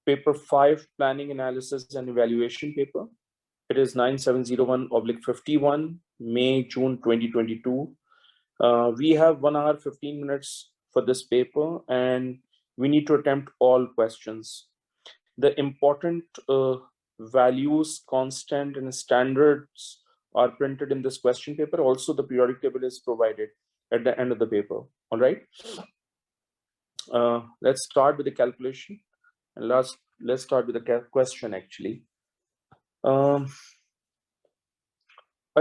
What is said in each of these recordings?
paper 5 planning analysis and evaluation paper. It is 9701/51 May June 2022. We have 1 hour 15 minutes for this paper, and we need to attempt all questions. The important values, constant, and standards are printed in this question paper. Also, the periodic table is provided at the end of the paper. All right. Let's start with the calculation, and let's start with the question actually. A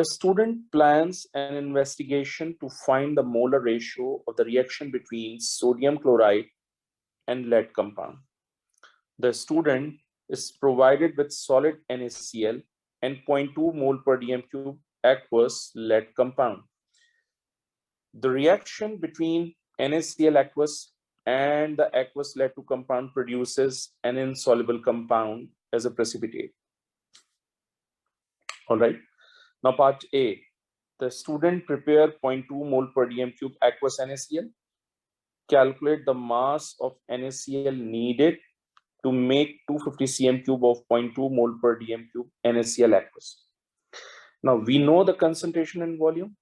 student plans an investigation to find the molar ratio of the reaction between sodium chloride and lead compound. The student is provided with solid NaCl and 0.2 mole per dm cube aqueous lead compound. The reaction between NaCl aqueous and the aqueous lead-2 compound produces an insoluble compound as a precipitate. All right. Now part A, the student prepare 0.2 mole per dm cube aqueous NaCl, calculate the mass of NaCl needed to make 250 cm cube of 0.2 mole per dm cube NaCl aqueous. Now we know the concentration and volume,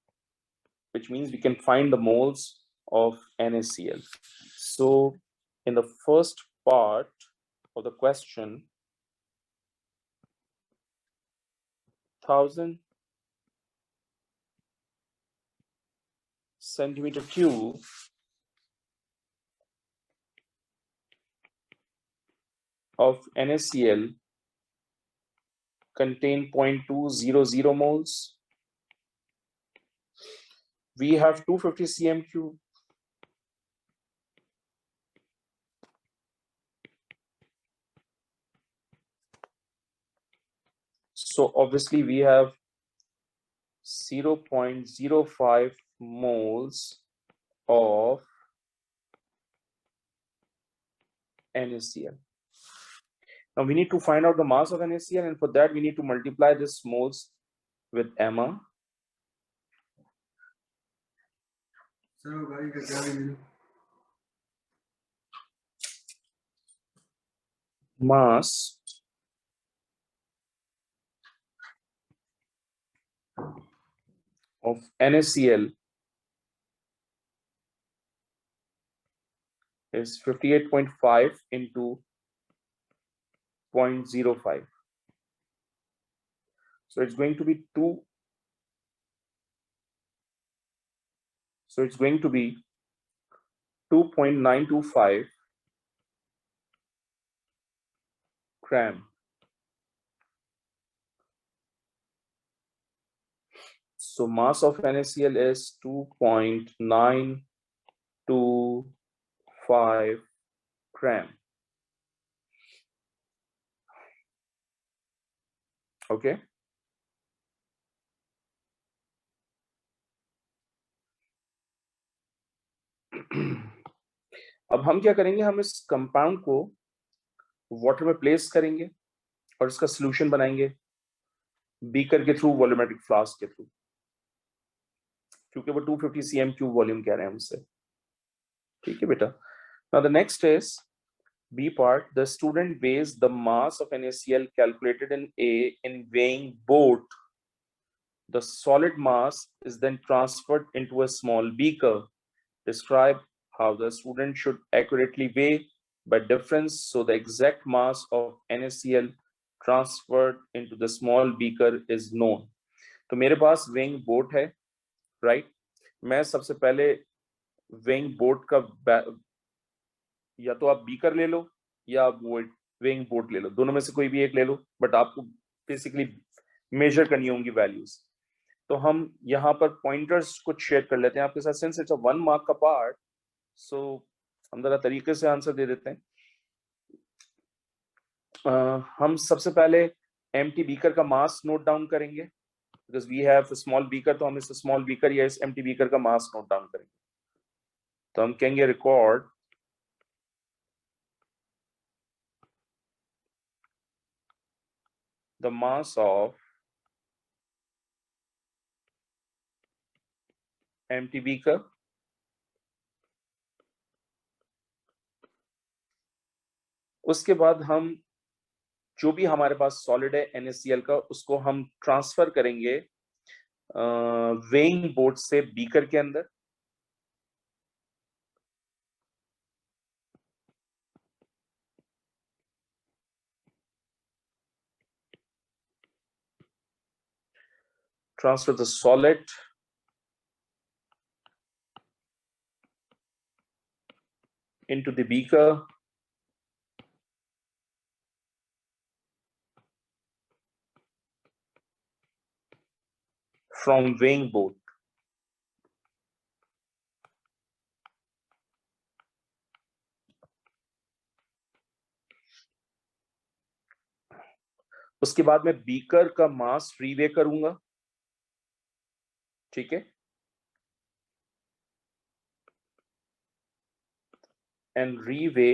which means we can find the moles of NaCl. So in the first part of the question, 1000 centimeter cube of NaCl contain 0.200 moles. We have 250 cm cube. So obviously we have 0.05 moles of NaCl. Now we need to find out the mass of NaCl, and for that we need to multiply this moles with MR. Mass of NaCl is 58.5 into 0.05. So it's going to be 2. So it's going to be 2.925 gram. So mass of NaCl is 2.925 gram. Okay. अब हम क्या करेंगे, हम इस compound को water में place करेंगे और इसका सॉल्यूशन बनाएंगे बीकर के थ्रू, वॉल्यूमेट्रिक फ्लास्क के थ्रू, क्योंकि वो 250 cm क्यूब वॉल्यूम कह रहे हैं हमसे. ठीक है बेटा. Now the next is B part. The student weighs the mass of NaCl calculated in A in weighing board. The solid mass is then transferred into a small beaker. Describe how the student should accurately weigh by difference so the exact mass of NaCl transferred into the small beaker is known. तो मेरे पास weighing board है, right? मैं सबसे पहले weighing board का या तो आप बीकर ले लो या आप weighing board ले लो, दोनों में से कोई भी एक ले लो, बट आपको बेसिकली मेजर करनी होंगी वैल्यूज. तो हम यहाँ पर पॉइंटर्स कुछ शेयर कर लेते हैं आपके साथ. सिंस इट्स अ 1 मार्क का पार्ट, सो हम जरा तरीके से आंसर दे देते हैं. हम सबसे पहले एम्प्टी बीकर का मास नोट डाउन करेंगे, because we have small beaker, तो हम इस स्मॉल बीकर या इस एम्प्टी बीकर का मास नोट डाउन करेंगे. तो हम कहेंगे record the mass of empty beaker उसके बाद हम जो भी हमारे पास सॉलिड है NaCl का, उसको हम ट्रांसफर करेंगे वेइंग बोर्ड से बीकर के अंदर। Transfer the solid into the beaker from weighing board. उसके बाद मैं बीकर का मास रीवे करूंगा, ठीक है, and रीवे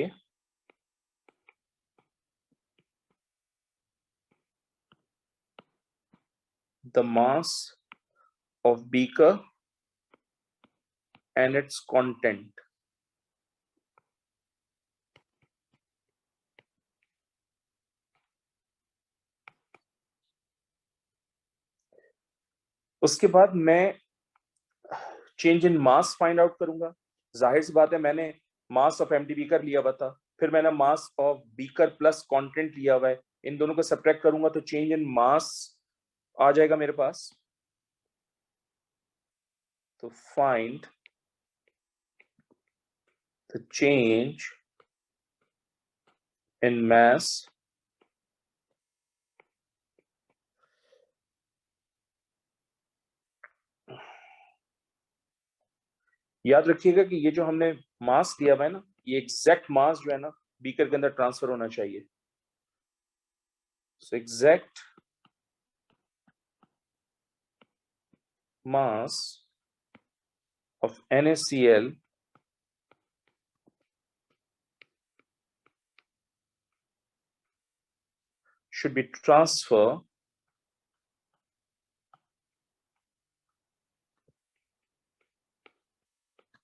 the mass of beaker and its content. उसके बाद मैं change in mass find out करूंगा। जाहिर सी बात है, मैंने मास ऑफ एम्प्टी बीकर लिया हुआ था, फिर मैंने mass of beaker plus content लिया हुआ है, इन दोनों को सब्ट्रैक्ट करूंगा तो चेंज इन मास आ जाएगा मेरे पास। तो फाइंड द चेंज इन मास याद रखिएगा कि ये जो हमने मास दिया हुआ है ना, ये एग्जैक्ट मास जो है ना बीकर के अंदर ट्रांसफर होना चाहिए। So exact mass of NaCl should be transferred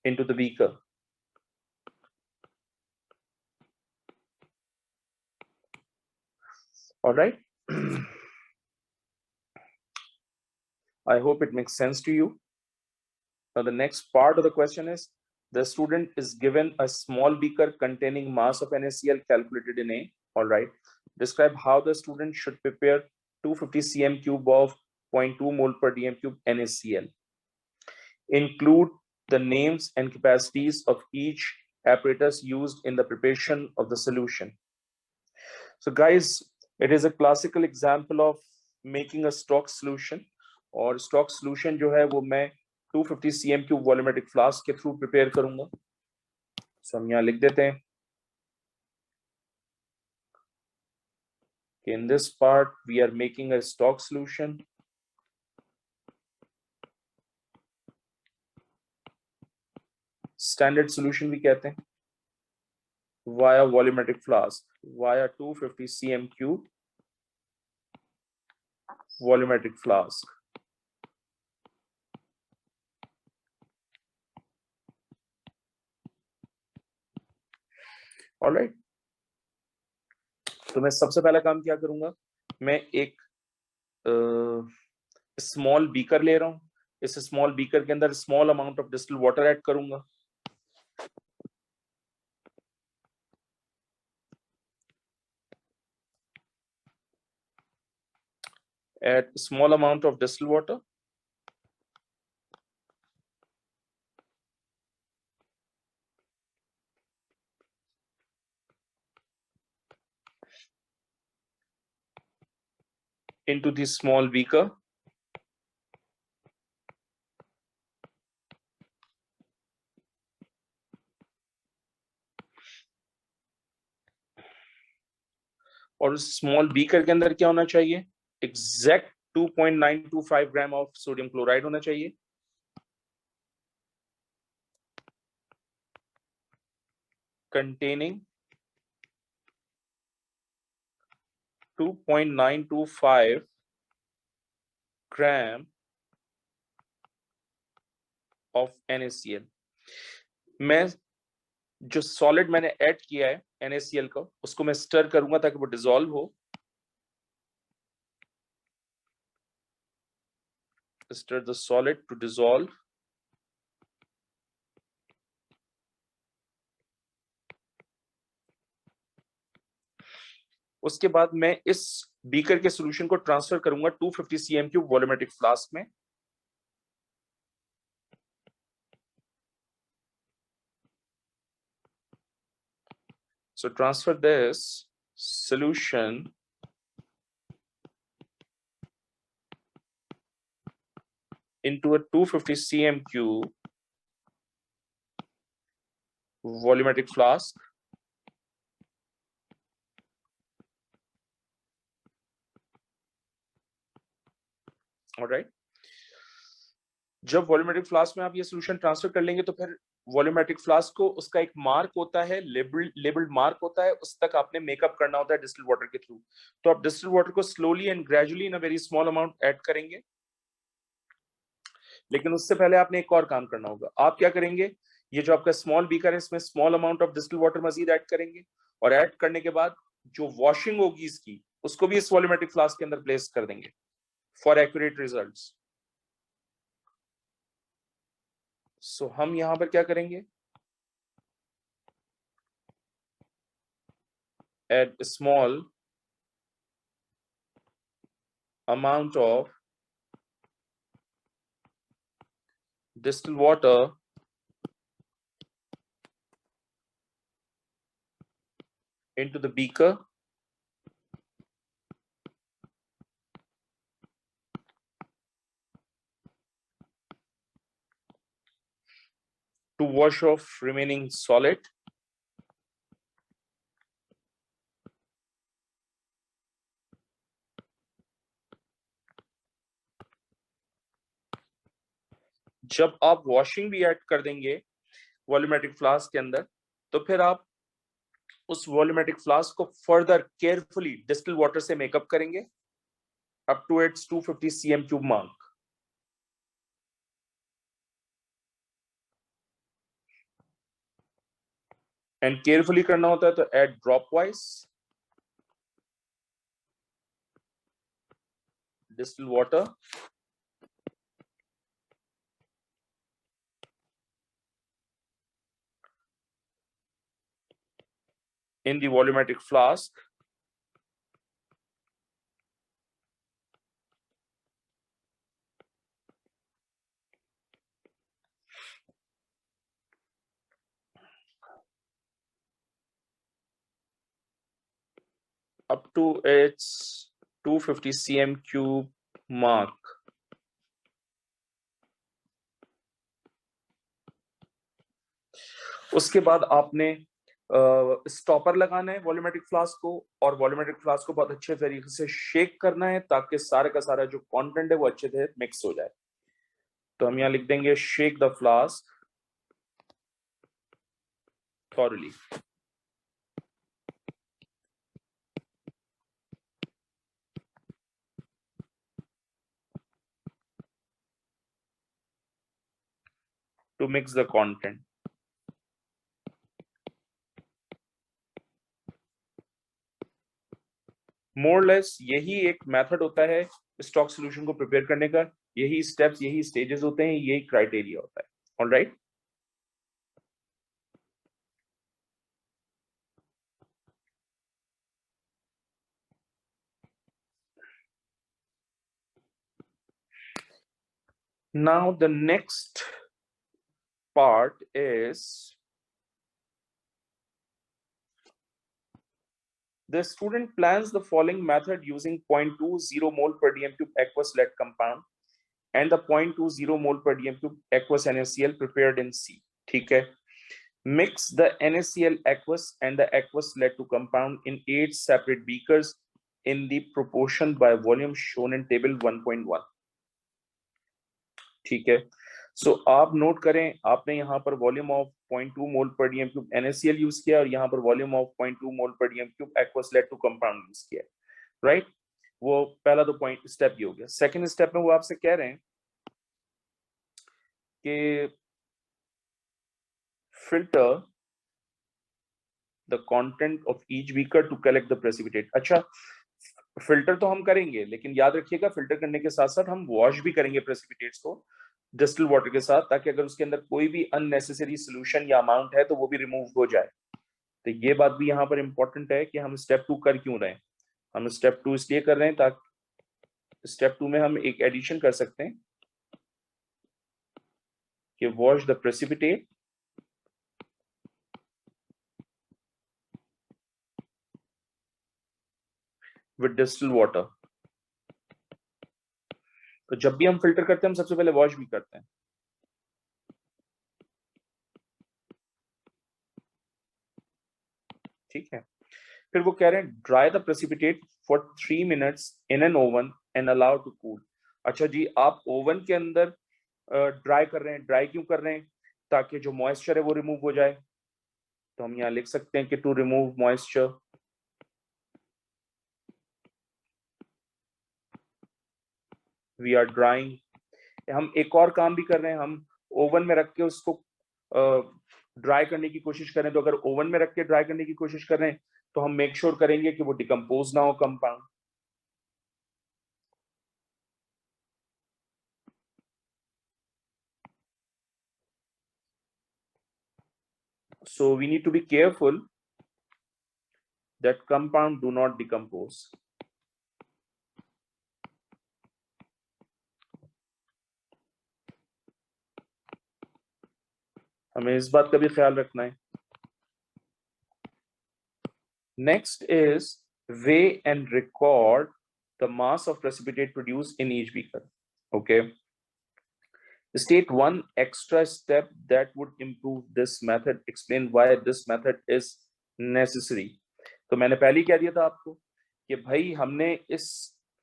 into the beaker. All right. I hope it makes sense to you. Now, the next part of the question is, the student is given a small beaker containing mass of NaCl calculated in A. All right. Describe how the student should prepare 250 cm cube of 0.2 mole per dm cube NaCl. Include the names and capacities of each apparatus used in the preparation of the solution. So guys, it is a classical example of making a stock solution, और stock solution जो है वो मैं 250 cm cube volumetric flask के through prepare करूंगा। सो हम यहाँ लिख देते हैं कि in this part we are making a stock solution standard solution भी कहते हैं via volumetric flask via 250 cm cube volumetric flask. All right. तो मैं सबसे पहला काम क्या करूंगा, मैं एक स्मॉल बीकर ले रहा हूं, इस स्मॉल बीकर के अंदर small amount of distil water add करूंगा। Add small amount of distilled water into the small beaker. और उस स्मॉल बीकर के अंदर क्या होना चाहिए, exact 2.925 gram of sodium chloride होना चाहिए। containing 2.925 gram of NaCl. मैं जो सॉलिड मैंने ऐड किया है NaCl का, उसको मैं स्टर करूंगा ताकि वो डिसॉल्व हो। Stir the solid to dissolve. उसके बाद मैं इस बीकर के सॉल्यूशन को ट्रांसफर करूंगा 250 cm³ वॉल्यूमेट्रिक फ्लास्क में। So transfer this solution into a 250 cm³ volumetric flask. Alright. जब वॉल्यूमेट्रिक फ्लास्क में आप ये सॉल्यूशन ट्रांसफर कर लेंगे तो फिर वॉल्यूमेट्रिक फ्लास्क को उसका एक मार्क होता है, लेबल्ड मार्क होता है, उस तक आपने मेकअप करना होता है डिस्टिल्ड वाटर के थ्रू। तो आप डिस्टिल्ड वाटर को slowly and gradually in a very small amount add करेंगे। लेकिन उससे पहले आपने एक और काम करना होगा। आप क्या करेंगे, ये जो आपका स्मॉल बीकर है इसमें small amount of distilled water मजीद ऐड करेंगे, और ऐड करने के बाद जो वॉशिंग होगी इसकी, उसको भी इस वॉल्यूमेट्रिक फ्लास्क के अंदर प्लेस कर देंगे फॉर एक्यूरेट रिजल्ट्स। सो हम यहां पर क्या करेंगे, add a small amount of distilled water into the beaker to wash off remaining solid. जब आप वॉशिंग भी ऐड कर देंगे वॉल्यूमेट्रिक फ्लास्क के अंदर, तो फिर आप उस वॉल्यूमेट्रिक फ्लास्क को फर्दर केयरफुली डिस्टिल वाटर से मेकअप करेंगे up to its 250 cm³ mark. And carefully करना होता है तो add dropwise distil water in the volumetric flask up to its 250 cm³ mark। उसके बाद आपने स्टॉपर लगाना है वॉल्यूमेट्रिक फ्लास्क को, और वॉल्यूमेट्रिक फ्लास्क को बहुत अच्छे तरीके से शेक करना है ताकि सारे का सारा जो कंटेंट है वो अच्छे से मिक्स हो जाए। तो हम यहाँ लिख देंगे shake the flask thoroughly. To mix the content. More less यही एक मेथड होता है स्टॉक सॉल्यूशन को प्रिपेयर करने का, यही स्टेप्स, यही स्टेजेस होते हैं, यही क्राइटेरिया होता है। Alright. Now the next part is the student plans the following method using 0.20 mole per dm³ aqueous lead compound and the 0.20 mole per dm³ aqueous NaCl prepared in C. ठीक है। Mix the NaCl aqueous and the aqueous lead to compound in 8 separate beakers in the proportion by volume shown in table 1.1। ठीक है। सो आप note करें, आपने यहाँ पर volume of 0.2 मोल पर dm³ NaCl यूज किया और यहाँ पर वॉल्यूम ऑफ 0.2 मोल पर dm³ aqueous lead to compound use किया, राइट। वो पहला तो पॉइंट स्टेप ये हो गया। सेकंड स्टेप में वो आपसे कह रहे हैं कि filter the content of each beaker to collect the precipitate. अच्छा, फिल्टर तो हम करेंगे, लेकिन याद रखिएगा फिल्टर करने के साथ साथ हम वॉश भी करेंगे प्रेसिपिटेट्स को डिस्टिल वाटर के साथ, ताकि अगर उसके अंदर कोई भी अननेसेसरी सोल्यूशन या अमाउंट है तो वो भी रिमूव हो जाए। तो ये बात भी यहाँ पर इंपॉर्टेंट है कि हम स्टेप 2 कर क्यों रहे हैं। हम स्टेप 2 इसलिए कर रहे हैं ताकि स्टेप 2 में हम एक एडिशन कर सकते हैं कि wash the precipitate with distil water. तो जब भी हम फिल्टर करते हैं हम सबसे पहले वॉश भी करते हैं। ठीक है, फिर वो कह रहे हैं dry the precipitate for 3 minutes in an oven and allow to cool. अच्छा जी, आप ओवन के अंदर ड्राई कर रहे हैं। ड्राई क्यों कर रहे हैं? ताकि जो मॉइस्चर है वो रिमूव हो जाए। तो हम यहाँ लिख सकते हैं कि to remove moisture, we are drying. हम एक और काम भी कर रहे हैं, हम ओवन में रख के उसको ड्राई करने की कोशिश करें। तो अगर ओवन में रख के ड्राई करने की कोशिश कर रहे हैं तो हम मेक श्योर करेंगे कि वो डिकम्पोज ना हो compound. So we need to be careful that compound do not decompose. हमें इस बात का भी ख्याल रखना है। Next is weigh and record the mass of precipitate produced in each beaker. Okay. State one extra step that would improve this method. Explain why this method is necessary. तो मैंने पहले ही कह दिया था आपको कि भाई हमने इस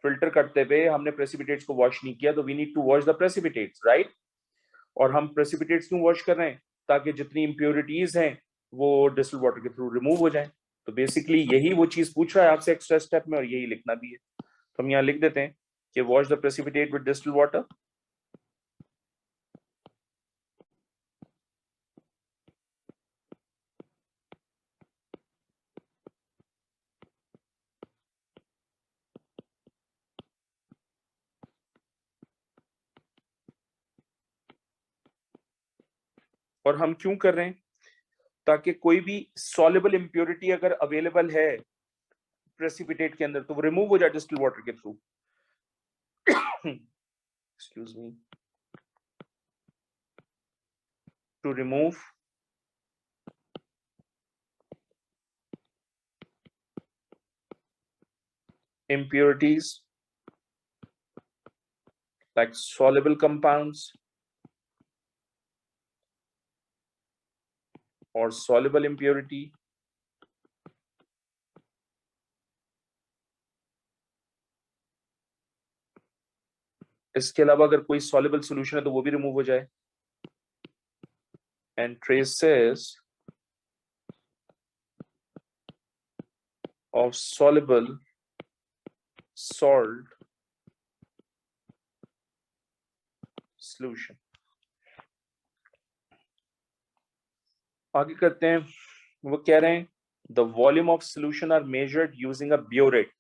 फिल्टर करते हुए हमने प्रेसिपिटेट्स को वॉश नहीं किया, तो we need to wash the precipitates, right. और हम प्रेसिपिटेट्स क्यों वॉश कर रहे हैं? ताकि जितनी इंप्योरिटीज हैं वो डिस्टिल वाटर के थ्रू रिमूव हो जाए। तो बेसिकली यही वो चीज पूछ रहा है आपसे एक्स्ट्रा स्टेप में, और यही लिखना भी है। तो हम यहाँ लिख देते हैं कि wash the precipitate with distil water. और हम क्यों कर रहे हैं? ताकि कोई भी सॉल्युबल इंप्योरिटी अगर अवेलेबल है प्रेसिपिटेट के अंदर तो वो रिमूव हो जाए डिस्टिल वाटर के through. Excuse me, to remove impurities like soluble compounds or soluble impurity इसके अलावा अगर कोई soluble solution है तो वो भी रिमूव हो जाए। and traces of soluble salt solution। आगे करते हैं, वो कह रहे हैं the volume of solution are measured using a burette।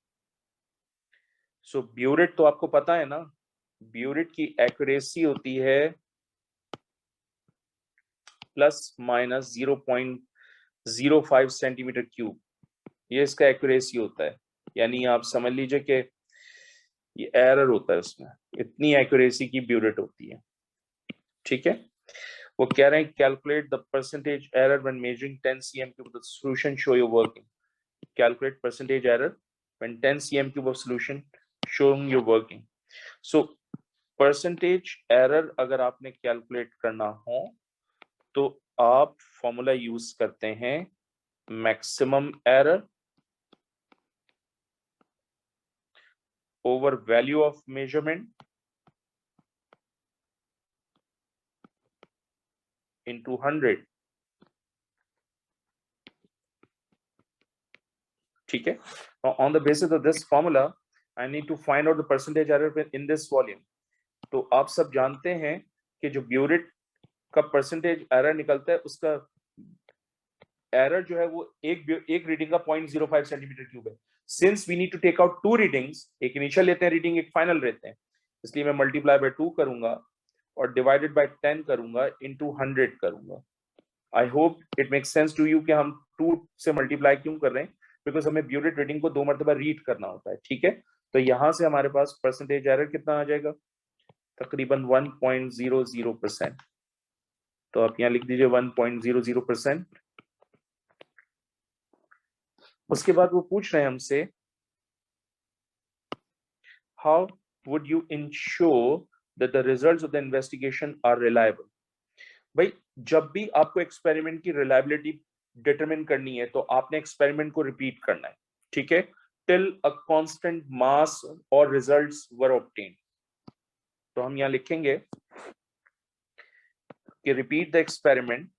so burette तो आपको पता है ना, burette की एक्यूरेसी होती है प्लस माइनस 0.05 सेंटीमीटर क्यूब। ये इसका एक्यूरेसी होता है, यानी आप समझ लीजिए कि ये एरर होता है उसमें, इतनी एक्यूरेसी की ब्यूरेट होती है। ठीक है, वो कह रहे हैं calculate the percentage error when measuring 10 cm cube of solution, show your working. Calculate percentage error when 10 cm cube of solution, showing your working. So percentage error अगर आपने कैलकुलेट करना हो तो आप फॉर्मूला यूज करते हैं maximum error over value of measurement into 100। ठीक है, on the basis of this formula I need to find out the percentage error in this volume। तो आप सब जानते हैं कि जो ब्यूरेट का परसेंटेज एरर निकलता है उसका एरर जो है वो एक रीडिंग का 0.05 सेंटीमीटर क्यूब है। Since we need to take out 2 readings, एक इनिशियल लेते हैं रीडिंग, एक फाइनल लेते हैं, इसलिए मैं मल्टीप्लाई बाय 2 करूंगा और डिवाइडेड बाय 10 करूंगा, इनटू 100 करूंगा। I hope it makes sense to you कि हम 2 से मल्टीप्लाई क्यों कर रहे हैं, बिकॉज हमें ब्यूटेड रीडिंग को 2 मरतबा रीड करना होता है। ठीक है, तो यहां से हमारे पास परसेंटेज एरर कितना आ जाएगा, तकरीबन 1.00%। तो आप यहाँ लिख दीजिए 1.00%। उसके बाद वो पूछ रहे हैं हमसे, how would you ensure that the results of the investigation are reliable. भाई जब भी आपको एक्सपेरिमेंट की रिलायबिलिटी डिटरमिन करनी है तो आपने एक्सपेरिमेंट को रिपीट करना है। ठीक है, टिल अ कांस्टेंट मास और रिजल्ट्स वर ऑब्टेन्ड। तो हम यहां लिखेंगे कि repeat the experiment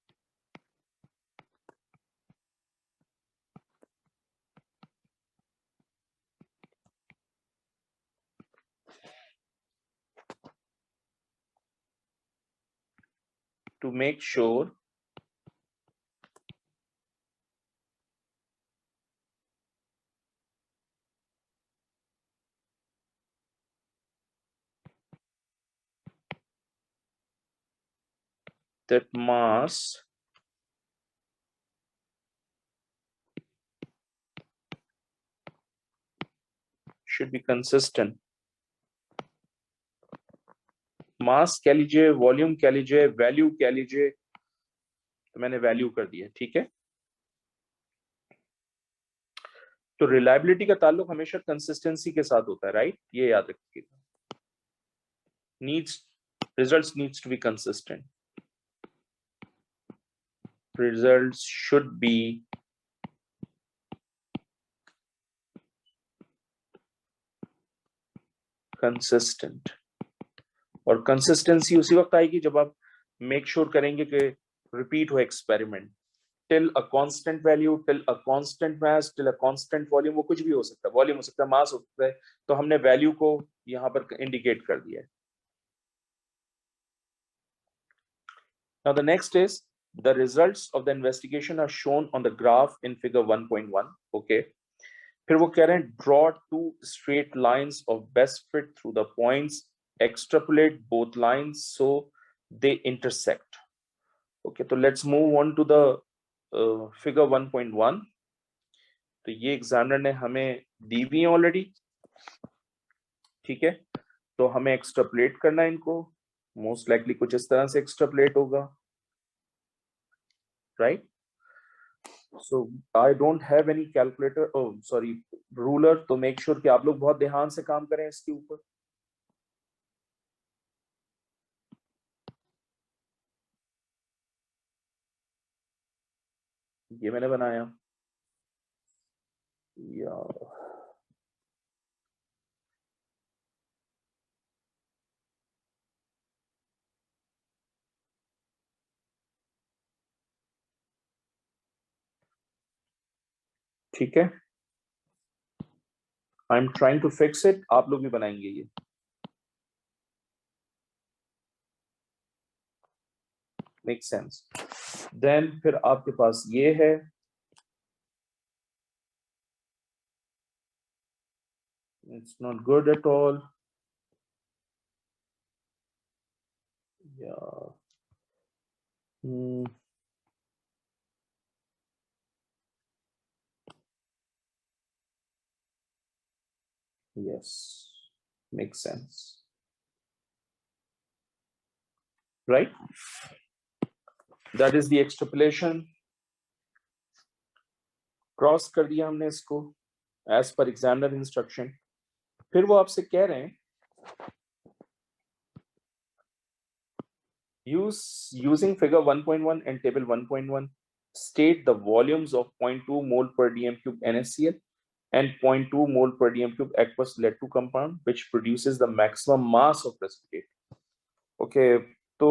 to make sure that mass should be consistent। मास कह लीजिए, वॉल्यूम कह लीजिए, वैल्यू कह लीजिए, तो मैंने वैल्यू कर दिया। ठीक है, तो रिलायबिलिटी का ताल्लुक हमेशा कंसिस्टेंसी के साथ होता है, राइट, ये याद रखिएगा। Needs results needs to be consistent, results should be consistent। और कंसिस्टेंसी उसी वक्त आएगी जब आप मेक श्योर करेंगे कि रिपीट हो experiment, till a constant value, till a constant mass, till a constant volume. वो कुछ भी हो सकता है, वॉल्यूम हो सकता है, मास हो सकता है, तो हमने वैल्यू को यहां पर इंडिकेट कर दिया है। Now the next is the results of the investigation are shown on the graph in figure 1.1। okay, फिर वो कह रहे हैं draw 2 straight lines of best fit through the points, extrapolate both lines so they intersect। okay, तो let's move on to the figure 1.1। तो ये examiner ने हमें दी हुई है ऑलरेडी। ठीक है, तो हमें एक्सट्रापोलेट करना है इनको, मोस्ट लाइकली कुछ इस तरह से एक्सट्रापोलेट होगा, right. So I don't have any calculator, oh sorry, ruler, तो मेक श्योर कि आप लोग बहुत ध्यान से काम करें इसके ऊपर। ये मैंने बनाया या ठीक है, I am trying to fix it, आप लोग भी बनाएंगे ये, मेक सेंस। देन फिर आपके पास ये है, it's not good at all, या yes, makes sense, right, that is the extrapolation। Cross कर दिया हमने इसको एज पर एग्जामिनर इंस्ट्रक्शन। फिर वो आपसे कह रहे हैं using figure 1.1 and table 1.1 state the volumes of 0.2 mole per dm cube NaCl and 0.2 mole per dm cube aqueous lead-2 compound which produces the maximum mass of precipitate। okay, तो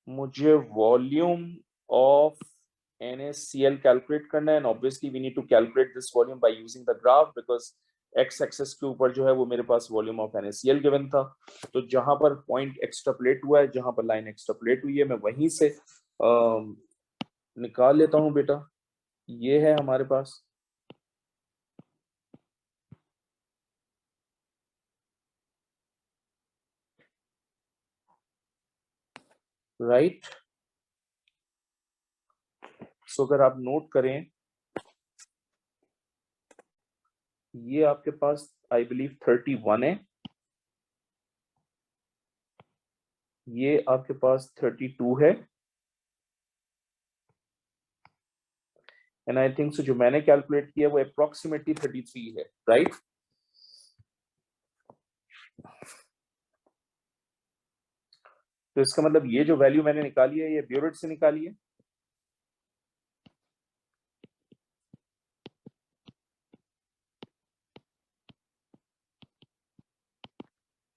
मुझे volume of NaCl calculate करना है, and obviously we need to calculate this volume by using the graph because x axis के ऊपर जो है वो मेरे पास वॉल्यूम ऑफ NaCl गिवन था। तो जहां पर पॉइंट एक्सट्रापोलेट हुआ है, जहां पर लाइन एक्सट्रापोलेट हुई है, मैं वहीं से निकाल लेता हूं बेटा, ये है हमारे पास, राइट। सो अगर आप नोट करें, ये आपके पास आई बिलीव 31 है, ये आपके पास 32 है, एंड आई थिंक सो जो मैंने कैलकुलेट किया वो अप्रोक्सीमेटली 33 है, राइट। तो इसका मतलब ये जो वैल्यू मैंने निकाली है ये ब्यूरेट से निकाली है।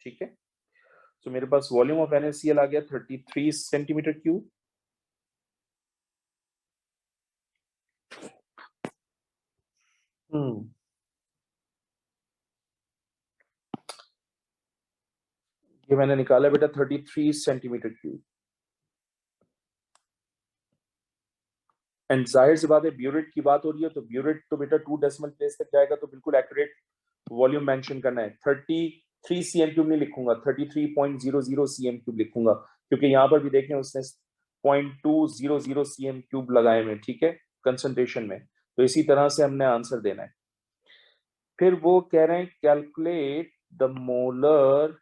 ठीक है, तो मेरे पास वॉल्यूम ऑफ NaCl आ गया 33 सेंटीमीटर क्यूब। ये मैंने निकाला बेटा 33 सेंटीमीटर क्यूब। एंड जाहिर सी बात है ब्यूरेट की बात हो रही है, तो ब्यूरेट तो बेटा 2 डेसिमल प्लेस तक जाएगा, तो बिल्कुल एक्यूरेट वॉल्यूम मेंशन करना है। 33 सीएम क्यूब नहीं लिखूंगा, 33.00 सीएम क्यूब लिखूंगा, क्योंकि यहाँ पर भी देखें उसने 0.200 सीएम क्यूब लगाए हुए, ठीक है, कंसंट्रेशन में। तो इसी तरह से हमने आंसर देना है। फिर वो कह रहे हैं calculate the molar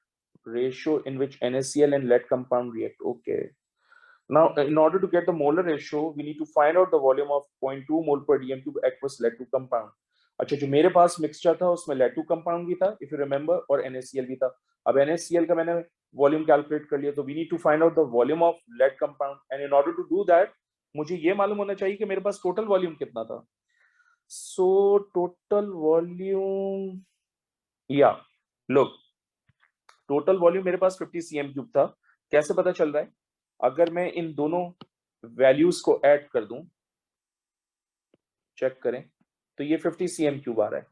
ratio in which NaCl and lead compound react. Okay. Now, in order to get the molar ratio, we need to find out the volume of 0.2 mole per dm cube aqueous lead-2 compound. अच्छा, जो मेरे पास mixture था उसमें lead-2 compound भी था, if you remember, और NaCl भी था। अब NaCl का मैंने वॉल्यूम कैलकुलेट कर लिया, तो we need to find out the volume of lead compound, and in order to do that, मुझे ये मालूम होना चाहिए कि मेरे पास टोटल वॉल्यूम कितना था। So total volume, या look, टोटल वॉल्यूम मेरे पास 50 सीएम क्यूब था। कैसे पता चल रहा है? अगर मैं इन दोनों वैल्यूज को ऐड कर दूं, चेक करें, तो ये 50 सीएम क्यूब आ रहा है,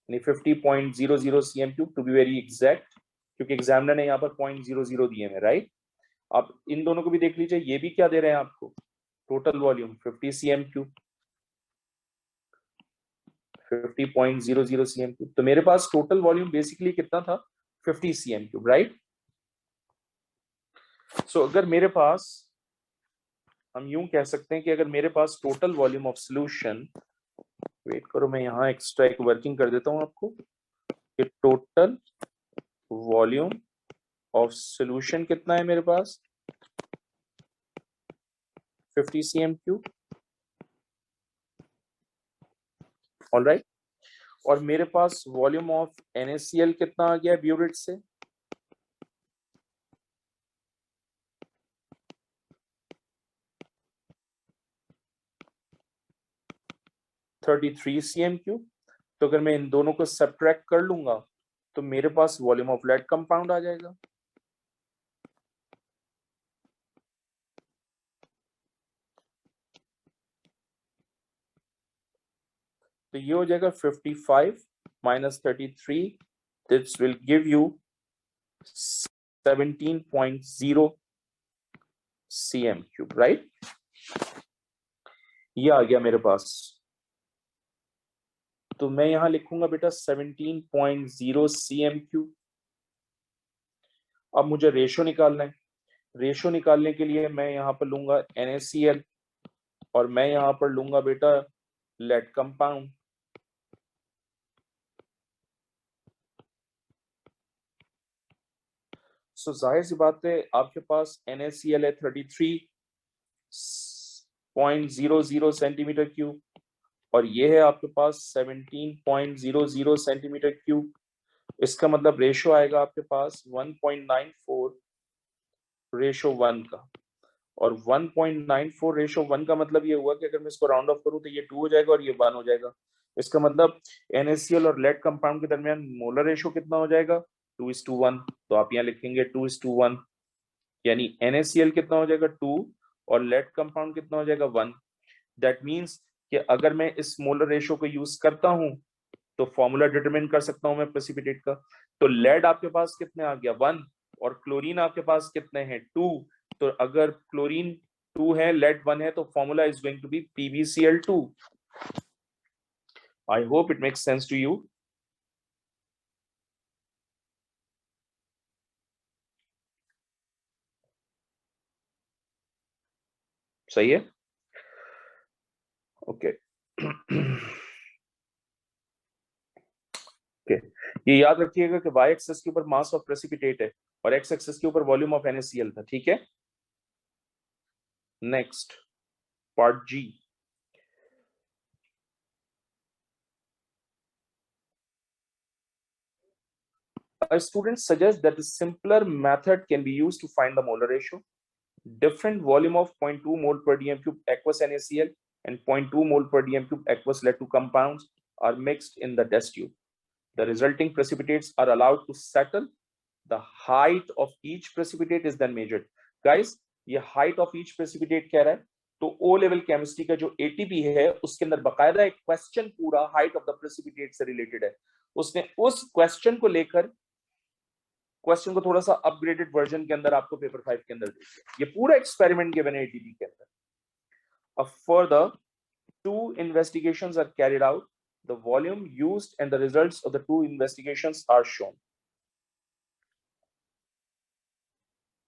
यानी 50.00 CM cube to be very exact, क्योंकि एग्जामिनर ने यहाँ पर 0.00 दिए हैं, राइट। आप इन दोनों को भी देख लीजिए, ये भी क्या दे रहे हैं आपको, total volume 50 CM cube, 50.00 CM cube. तो मेरे पास टोटल वॉल्यूम बेसिकली कितना था, 50 सीएम क्यूब, राइट। सो अगर मेरे पास, हम यूं कह सकते हैं कि अगर मेरे पास total volume of solution, wait करो मैं यहाँ एक्स्ट्रा एक वर्किंग कर देता हूं आपको, कि टोटल वॉल्यूम ऑफ सॉल्यूशन कितना है मेरे पास, 50 सीएम क्यूब, ऑलराइट। और मेरे पास वॉल्यूम ऑफ NaCl कितना आ गया ब्यूरेट से, 33 सीएम क्यूब। तो अगर मैं इन दोनों को सब्ट्रैक्ट कर लूंगा तो मेरे पास वॉल्यूम ऑफ लेड कंपाउंड आ जाएगा। तो ये हो जाएगा 55 minus 33, this will give you 17.0 CM cube, right. ये आ गया मेरे पास, तो मैं यहां लिखूंगा बेटा 17.0 सीएम क्यूब। अब मुझे रेशो निकालना है, रेशो निकालने के लिए मैं यहां पर लूंगा NaCl और मैं यहां पर लूंगा बेटा लेड कंपाउंड। सो जाहिर सी बात है आपके पास NaCl है 33.00 सेंटीमीटर क्यूब, और ये है आपके पास 17.00 सेंटीमीटर क्यूब। इसका मतलब रेशो आएगा आपके पास 1.94 रेशो 1 का, और 1.94 रेशो 1 का मतलब ये हुआ कि अगर मैं इसको राउंड ऑफ करूं तो ये 2 हो जाएगा और ये 1 हो जाएगा। इसका मतलब NaCl और लेड कंपाउंड के दरमियान मोलर रेशो कितना हो जाएगा, 2:1। तो आप यहाँ लिखेंगे 2:1, यानी NaCl कितना हो जाएगा 2 और लेड कंपाउंड कितना हो जाएगा 1। दैट मीन्स कि अगर मैं इस मोलर रेशो को यूज करता हूं तो फॉर्मूला डिटरमिन कर सकता हूं मैं प्रेसिपिटेट का। तो लेड आपके पास कितने आ गया 1, और क्लोरीन आपके पास कितने हैं 2। तो अगर क्लोरीन 2 है, लेड 1 है, तो formula is going to be PbCl2. I hope it makes sense to you. सही है? ओके. ओके, ये याद रखिएगा कि y एक्सिस के ऊपर मास ऑफ प्रेसिपिटेट है और x एक्सिस के ऊपर वॉल्यूम ऑफ NaCl था. ठीक है. Next part G. A student suggests that a simpler method can be used to find the molar ratio. Different volume of 0.2 mole per dm cube aqueous NaCl and 0.2 mole per dm cube aqueous lead 2 compounds are mixed in the test tube. The resulting precipitates are allowed to settle. The height of each precipitate is then measured. Guys, ये height of each precipitate कह रहा है, तो O level chemistry का जो ATP है उसके अंदर बकायदा एक क्वेश्चन पूरा height of the precipitate से रिलेटेड है. उसने उस क्वेश्चन को लेकर क्वेश्चन को थोड़ा सा अपग्रेडेड वर्जन के अंदर आपको पेपर 5 के अंदर दिया. ये पूरा एक्सपेरिमेंट गिवन है ATP के अंदर. A further 2 investigations are carried out. The volume used and the results of the 2 investigations are shown.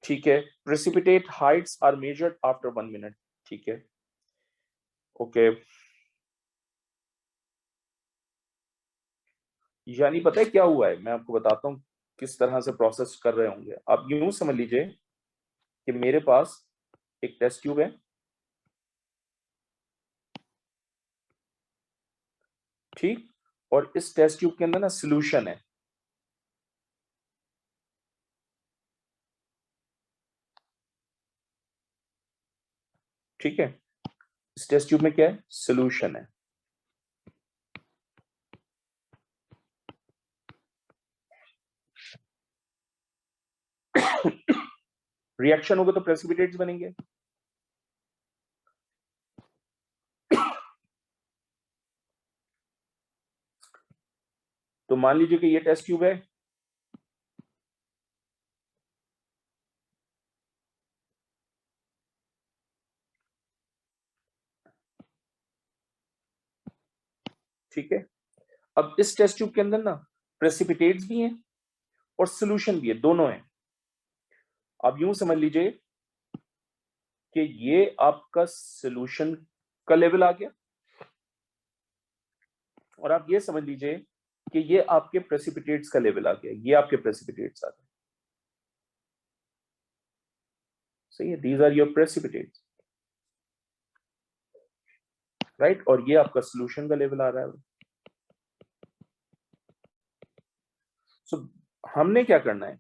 ठीक है. Precipitate heights are measured after 1 minute. ठीक है. ओके. यानी पता है क्या हुआ है, मैं आपको बताता हूं किस तरह से प्रोसेस कर रहे होंगे. आप यूं समझ लीजिए कि मेरे पास एक टेस्ट ट्यूब है. ठीक. और इस टेस्ट ट्यूब के अंदर ना सॉल्यूशन है. ठीक है. इस टेस्ट ट्यूब में क्या है? सॉल्यूशन है. रिएक्शन होगा तो प्रेसिपिटेट्स बनेंगे. तो मान लीजिए कि ये टेस्ट ट्यूब है. ठीक है. अब इस टेस्ट ट्यूब के अंदर ना प्रेसिपिटेट्स भी हैं और सॉल्यूशन भी है, दोनों हैं. अब यूं समझ लीजिए कि ये आपका सॉल्यूशन का लेवल आ गया और आप ये समझ लीजिए कि ये आपके प्रेसिपिटेट्स का लेवल आ गया. ये आपके प्रेसिपिटेट्स आ गए. सही है. These are your precipitates, right. और ये आपका सॉल्यूशन का लेवल आ रहा है. सो हमने क्या करना है?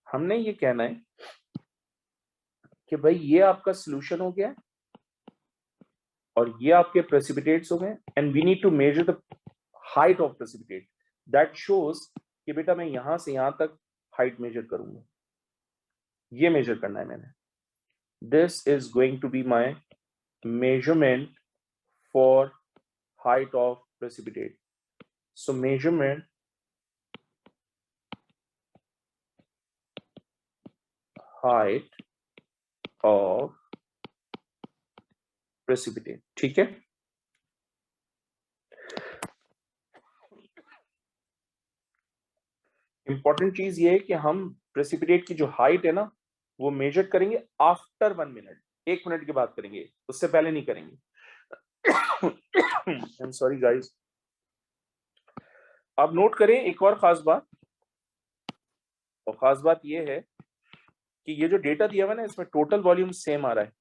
हमने ये कहना है कि भाई ये आपका सॉल्यूशन हो गया और ये आपके प्रेसिपिटेट्स हो गए and we need to measure the height of precipitate. That shows कि बेटा मैं यहां से यहां तक हाइट मेजर करूंगा. ये मेजर करना है मैंने. This is going to be my measurement for height of precipitate. So measurement height of precipitate. ठीक है. इंपॉर्टेंट चीज ये है कि हम प्रेसिपिटेट की जो हाइट है ना वो मेजर करेंगे आफ्टर 1 मिनट. 1 मिनट के बाद करेंगे, उससे पहले नहीं करेंगे. I am sorry guys. आप नोट करें एक और खास बात, और खास बात ये है कि ये जो डेटा दिया हुआ है ना इसमें टोटल वॉल्यूम सेम आ रहा है.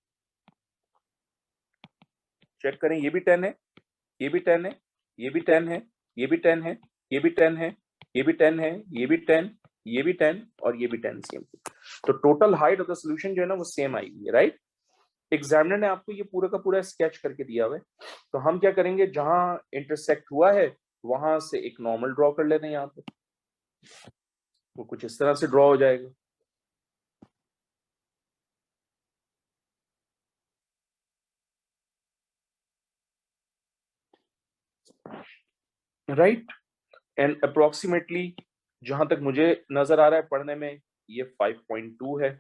चेक करें. ये भी 10 है, ये भी 10 है, ये भी 10 है, ये भी 10 है, ये भी 10 है, ये भी 10 है, ये भी 10, ये भी 10 और ये भी 10 सेम. तो total height of the solution जो है ना वो सेम आई हुई है, राइट. एग्जामिनर ने आपको ये पूरा का पूरा स्केच करके दिया हुआ है. तो हम क्या करेंगे, जहां इंटरसेक्ट हुआ है वहां से एक नॉर्मल ड्रॉ कर लेते हैं. यहाँ पे वो कुछ इस तरह से ड्रॉ हो जाएगा. राइट. एंड अप्रोक्सीमेटली जहां तक मुझे नजर आ रहा है पढ़ने में ये 5.2 है.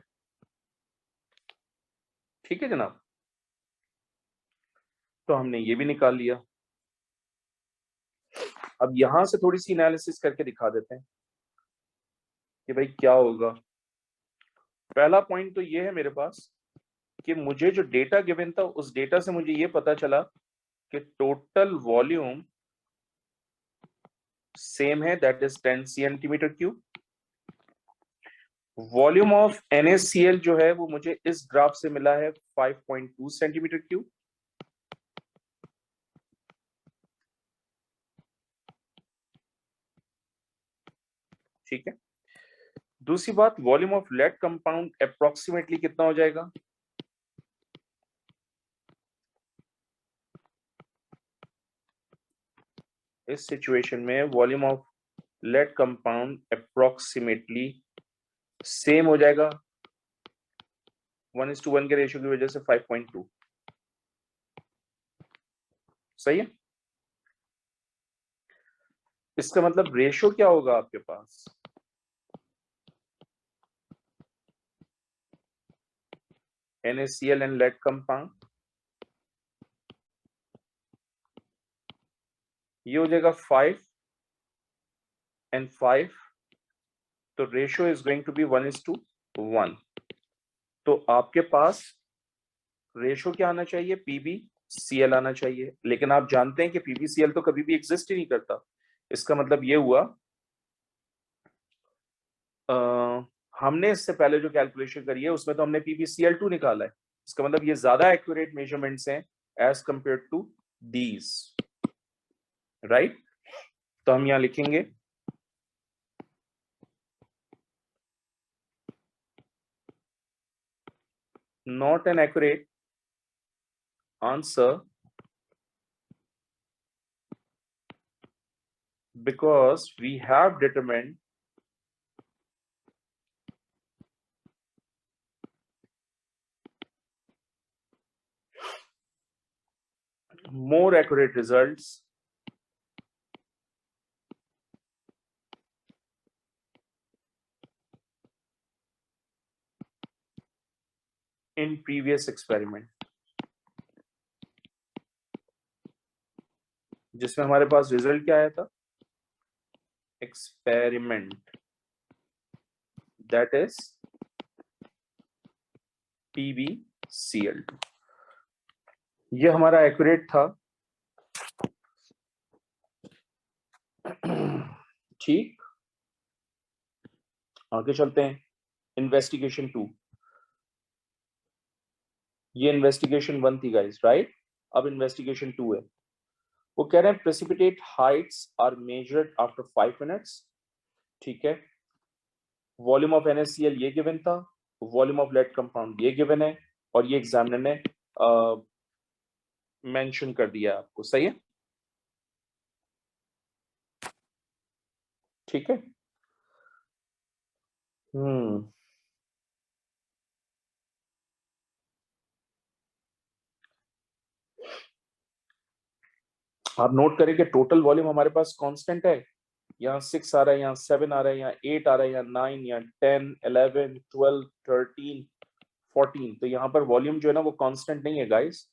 ठीक है जनाब. तो हमने ये भी निकाल लिया। अब यहां से थोड़ी सी एनालिसिस करके दिखा देते हैं कि भाई क्या होगा। पहला पॉइंट तो ये है मेरे पास कि मुझे जो डेटा गिवन था उस डेटा से मुझे ये पता चला कि टोटल वॉल्यूम सेम है, that is 10 centimetre cube. Volume of NaCl जो है वो मुझे इस ग्राफ से मिला है 5.2 सेंटीमीटर क्यूब। ठीक है। दूसरी बात, volume of lead compound approximately कितना हो जाएगा? इस सिचुएशन में volume of lead compound approximately same हो जाएगा 1:1 के रेशियो की वजह से 5.2। सही है। इसका मतलब रेशियो क्या होगा आपके पास? NaCl एंड लेड कंपाउंड, ये हो जाएगा 5 and 5, तो ratio is going to be 1:1। तो आपके पास रेशियो क्या आना चाहिए? PbCl आना चाहिए। लेकिन आप जानते हैं कि PbCl तो कभी भी एग्जिस्ट ही नहीं करता। इसका मतलब ये हुआ हमने इससे पहले जो कैलकुलेशन करी है उसमें तो हमने PbCl2 निकाला है। इसका मतलब ये ज्यादा एक्यूरेट मेजरमेंट्स हैं as compare to these, right? तो हम यहां लिखेंगे not an accurate answer because we have determined more accurate results in previous experiment, जिसमें हमारे पास रिजल्ट क्या आया था? Experiment, that is PbCl2। ये हमारा एक्यूरेट था। ठीक, आगे चलते हैं। इन्वेस्टिगेशन 2, ये इन्वेस्टिगेशन 1 थी गाइस, राइट? अब इन्वेस्टिगेशन 2 है। वो कह रहे हैं precipitate heights are measured after 5 minutes. ठीक है। वॉल्यूम ऑफ NaCl ये गिवन था, वॉल्यूम ऑफ लेड कंपाउंड ये गिवन है, और ये एग्जामिनर ने मेंशन कर दिया आपको। सही है। ठीक है। आप नोट करें कि टोटल वॉल्यूम हमारे पास कांस्टेंट है। यहाँ 6 आ रहा है, यहाँ 7 आ रहा है, यहाँ 8 आ रहा है, यहाँ 9, यहाँ 10, 11, 12, 13, 14। तो यहाँ पर वॉल्यूम जो है ना वो कांस्टेंट नहीं है गाइस।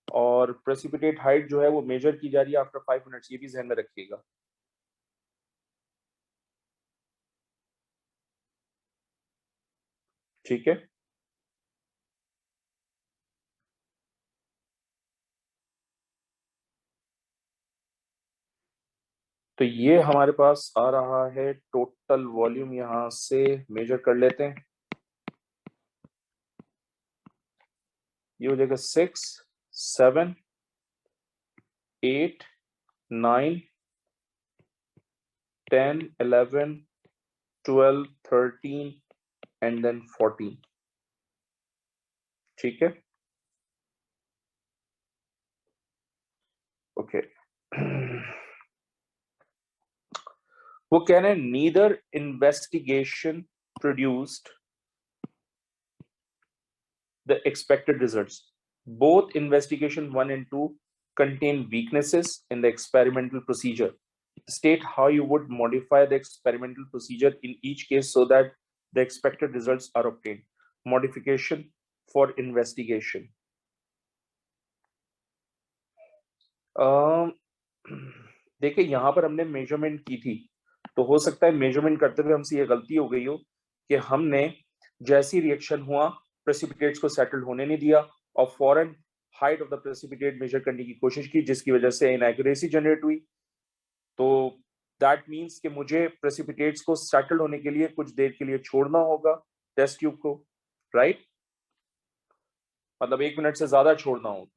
और प्रेसिपिटेट हाइट जो है वो मेजर की जा रही है आफ्टर 5 मिनट्स, ये भी ध्यान में रखिएगा। ठीक है। तो ये हमारे पास आ रहा है टोटल वॉल्यूम, यहां से मेजर कर लेते हैं। ये हो जाएगा 6, 7, 8, 9, 10, 11, 12, 13 एंड देन 14। ठीक है। ओके। वो कह रहे हैं neither investigation produced the expected results. Both investigation 1 and 2 contain weaknesses in the experimental procedure. State how you would modify the experimental procedure in each case so that the expected results are obtained. Modification for investigation. देखिए यहाँ पर हमने measurement की थी, तो हो सकता है मेजरमेंट करते हुए हमसे ये गलती हो गई हो कि हमने जैसी रिएक्शन हुआ प्रेसिपिटेट्स को सेटल होने नहीं दिया और फौरन height of the precipitate measure करने की कोशिश की, जिसकी वजह से इनएक्यूरेसी जनरेट हुई। तो दैट मीन्स कि मुझे प्रेसिपिटेट्स को सेटल होने के लिए कुछ देर के लिए छोड़ना होगा टेस्ट ट्यूब को, राइट? मतलब 1 मिनट से ज्यादा छोड़ना होगा।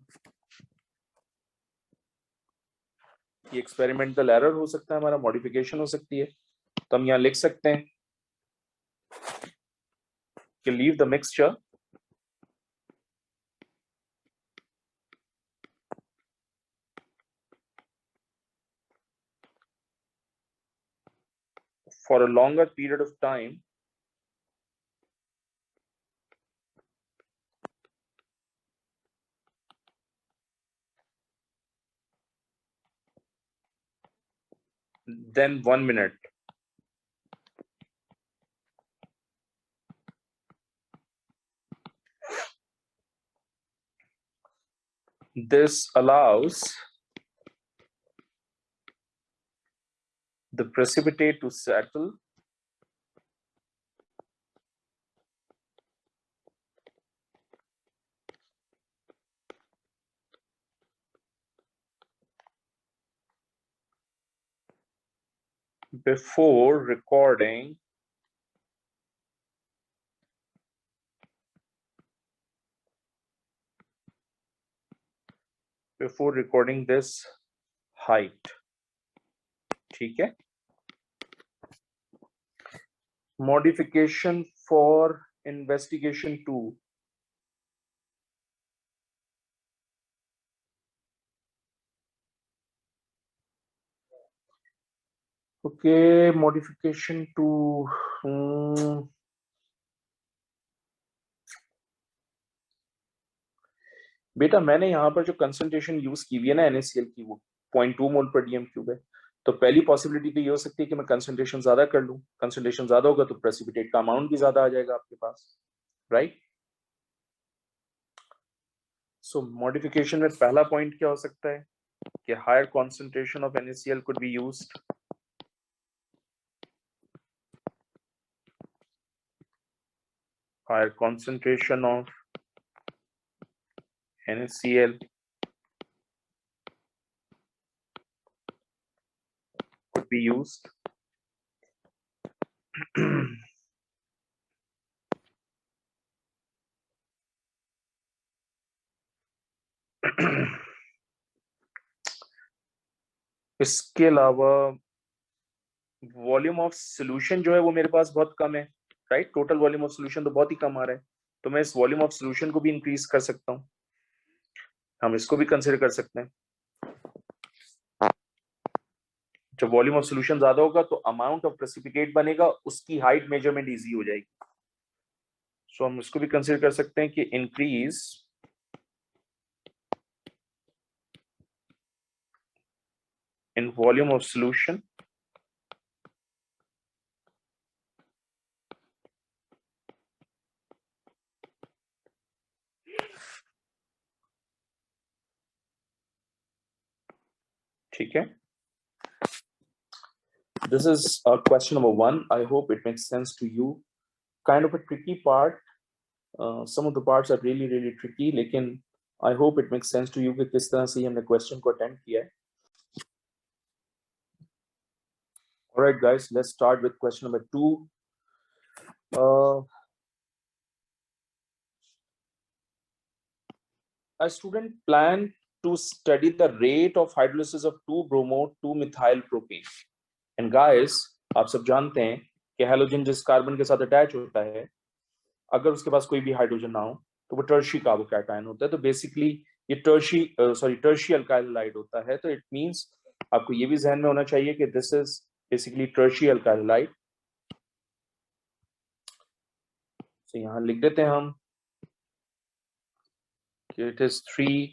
ये एक्सपेरिमेंटल एरर हो सकता है, हमारा मॉडिफिकेशन हो सकती है। तो हम यहाँ लिख सकते हैं कि leave the mixture for a longer period of time than 1 minute. This allows the precipitate to settle before recording this height. ठीक है? Modification for investigation 2. Okay, modification 2. बेटा मैंने यहाँ पर जो कंसंट्रेशन यूज की हुई है ना NaCl की, वो 0.2 मोल पर डीएम क्यूब है। तो पहली पॉसिबिलिटी तो ये हो सकती है कि मैं कंसंट्रेशन ज्यादा कर लूं। कंसंट्रेशन ज्यादा होगा तो प्रेसिपिटेट का अमाउंट भी ज्यादा आ जाएगा आपके पास, राइट? सो मॉडिफिकेशन में पहला पॉइंट क्या हो सकता है कि higher concentration of NaCl could be used. Higher concentration of NaCl could be used. इसके अलावा वॉल्यूम ऑफ सॉल्यूशन जो है वो मेरे पास बहुत कम है, right? Total volume of solution तो बहुत ही कम आ रहा है, तो मैं इस वॉल्यूम ऑफ सॉल्यूशन को भी इंक्रीज कर सकता हूँ। हम इसको भी कंसिडर कर सकते हैं। जब वॉल्यूम ऑफ सॉल्यूशन ज्यादा होगा तो अमाउंट ऑफ प्रेसिपिटेट बनेगा, उसकी हाइट मेजरमेंट इजी हो जाएगी। सो हम इसको भी कंसिडर कर सकते हैं कि increase in volume of solution ठीक है? This is question number 1. I hope it makes sense to you. Kind of a tricky part. Some of the parts are really tricky, लेकिन I hope it makes sense to you कि किस तरह से हमने question को attempt किया है. All right, guys, let's start with question number 2. A student planned to study the rate of hydrolysis of 2-bromo-2-methyl propane. And guys, आप सब जानते हैं कि हैलोजन जिस कार्बन के साथ अटैच होता है, अगर उसके पास कोई भी हाइड्रोजन ना हो तो वो टर्शी कार्बोकैटायन होता है। तो बेसिकली ये टर्शी अल्काइल हैलाइड होता है। तो इट मींस आपको ये भी ध्यान में होना चाहिए कि this is basically tertiary alkyl halide. तो यहां लिख देते हैं हम कि it is 3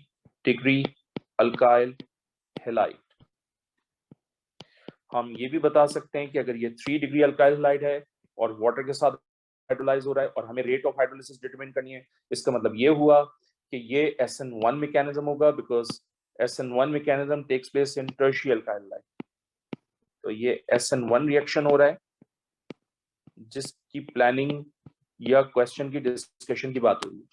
degree alkyl halide. हम ये भी बता सकते हैं कि अगर ये 3 डिग्री अल्काइल हैलाइड है और वाटर के साथ हाइड्रोलाइज हो रहा है और हमें रेट ऑफ हाइड्रोलिसिस डिटरमाइन करनी है, इसका मतलब ये हुआ कि ये SN1 मैकेनिज्म होगा, because SN1 mechanism takes place in tertiary alkyl life. तो ये SN1 रिएक्शन हो रहा है जिसकी प्लानिंग या क्वेश्चन की डिस्कशन की बात होगी।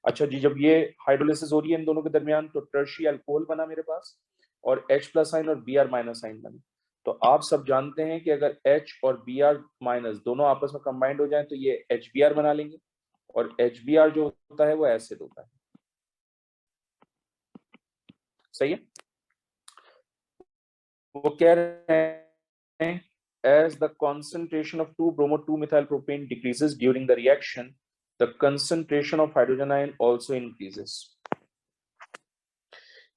अच्छा जी, जब ये हाइड्रोलिसिस हो रही है इन दोनों के दरमियान तो टर्शियरी अल्कोहल बना मेरे पास और H+ आयन और Br- आयन बने। तो आप सब जानते हैं कि अगर H और Br- दोनों आपस में कंबाइंड हो जाएं तो ये HBr बना लेंगे और HBr जो होता है वो एसिड होता है। सही है। वो कह रहे हैं as the concentration of 2-bromo-2-methyl propane decreases during the reaction, the concentration of hydrogen ion also increases.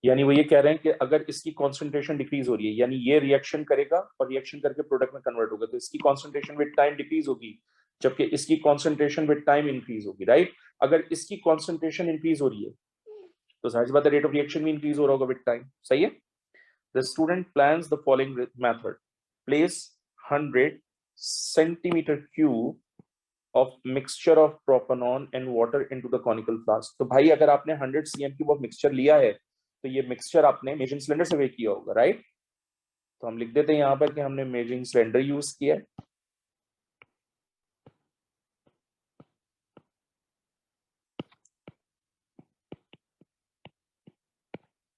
यानी वो ये कह रहे हैं कि अगर इसकी कॉन्सेंट्रेशन डिक्रीज हो रही है, यानी ये रिएक्शन करेगा और रिएक्शन करके प्रोडक्ट में कन्वर्ट होगा, तो इसकी कॉन्सेंट्रेशन विद टाइम डिक्रीज होगी जबकि इसकी कॉन्सेंट्रेशन विद टाइम इंक्रीज होगी, राइट। अगर इसकी कॉन्सेंट्रेशन इंक्रीज हो रही है तो जाहिर सी बात है रेट ऑफ रिएक्शन भी इंक्रीज हो रहा होगा विद टाइम। सही है। The student plans the following method, place 100 centimetre cube of mixture of propanol and water into the conical flask। तो भाई अगर आपने 100 cm क्यूब ऑफ मिक्सचर लिया है तो ये मिक्सचर आपने मेजरिंग सिलेंडर से वेट किया होगा, राइट। तो हम लिख देते हैं यहां पर कि हमने मेजरिंग सिलेंडर यूज किया है।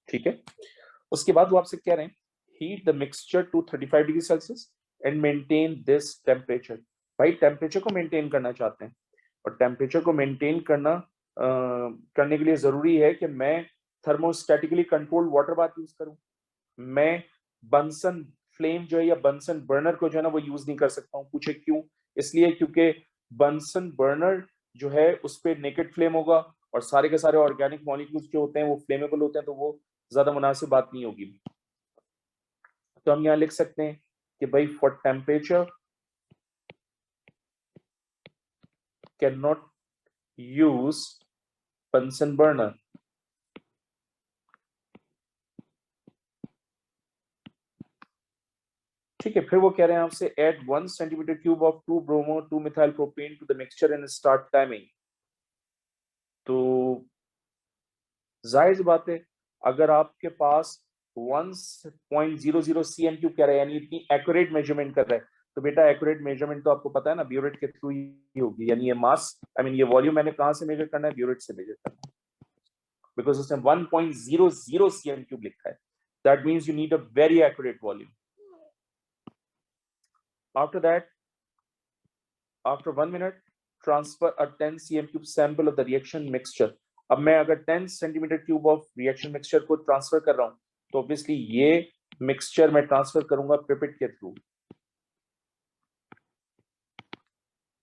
ठीक है। उसके बाद वो आपसे कह रहे हैं heat the mixture to 35 degree Celsius and maintain this temperature. भाई टेम्परेचर को मेंटेन करना चाहते हैं और टेम्परेचर को मेंटेन करने के लिए जरूरी है कि मैं थर्मोस्टैटिकली कंट्रोल्ड वाटर बाथ यूज करूं। मैं बंसन फ्लेम जो है या बंसन बर्नर को जो है ना वो यूज नहीं कर सकता हूँ। पूछे क्यों? इसलिए क्योंकि बंसन बर्नर जो है उस पर नेकेड फ्लेम होगा और सारे के सारे ऑर्गेनिक मॉलिक्यूल्स जो होते हैं वो फ्लेमेबल होते हैं, तो वो ज्यादा मुनासिब बात नहीं होगी। तो हम यहाँ लिख सकते हैं कि भाई for temperature can not use Bunsen burner. ठीक है। फिर वो कह रहे हैं आपसे add 1 centimetre cube of 2-bromo-2-methyl propane to the mixture and start timing. तो जाहिर सी बात है अगर आपके पास 1.00 cm क्यूब कह रहा है यानी इतनी एक्यूरेट मेजरमेंट कर रहा है, तो बेटा एक्यूरेट मेजरमेंट तो आपको पता है ना ब्यूरेट के थ्रू ही होगी। यानी ये मास ये वॉल्यूम मैंने कहां से मेजर करना है? ब्यूरेट से मेजर करना है, बिकॉज उसने 1.00 cm क्यूब लिखा है। That means you need a very accurate volume. After that, after 1 minute, transfer a 10 cm cube sample of the reaction mixture। अब मैं अगर 10 centimetre cube of reaction mixture को ट्रांसफर कर रहा हूं तो ऑब्वियसली ये मिक्सचर मैं ट्रांसफर करूंगा पिपेट के through,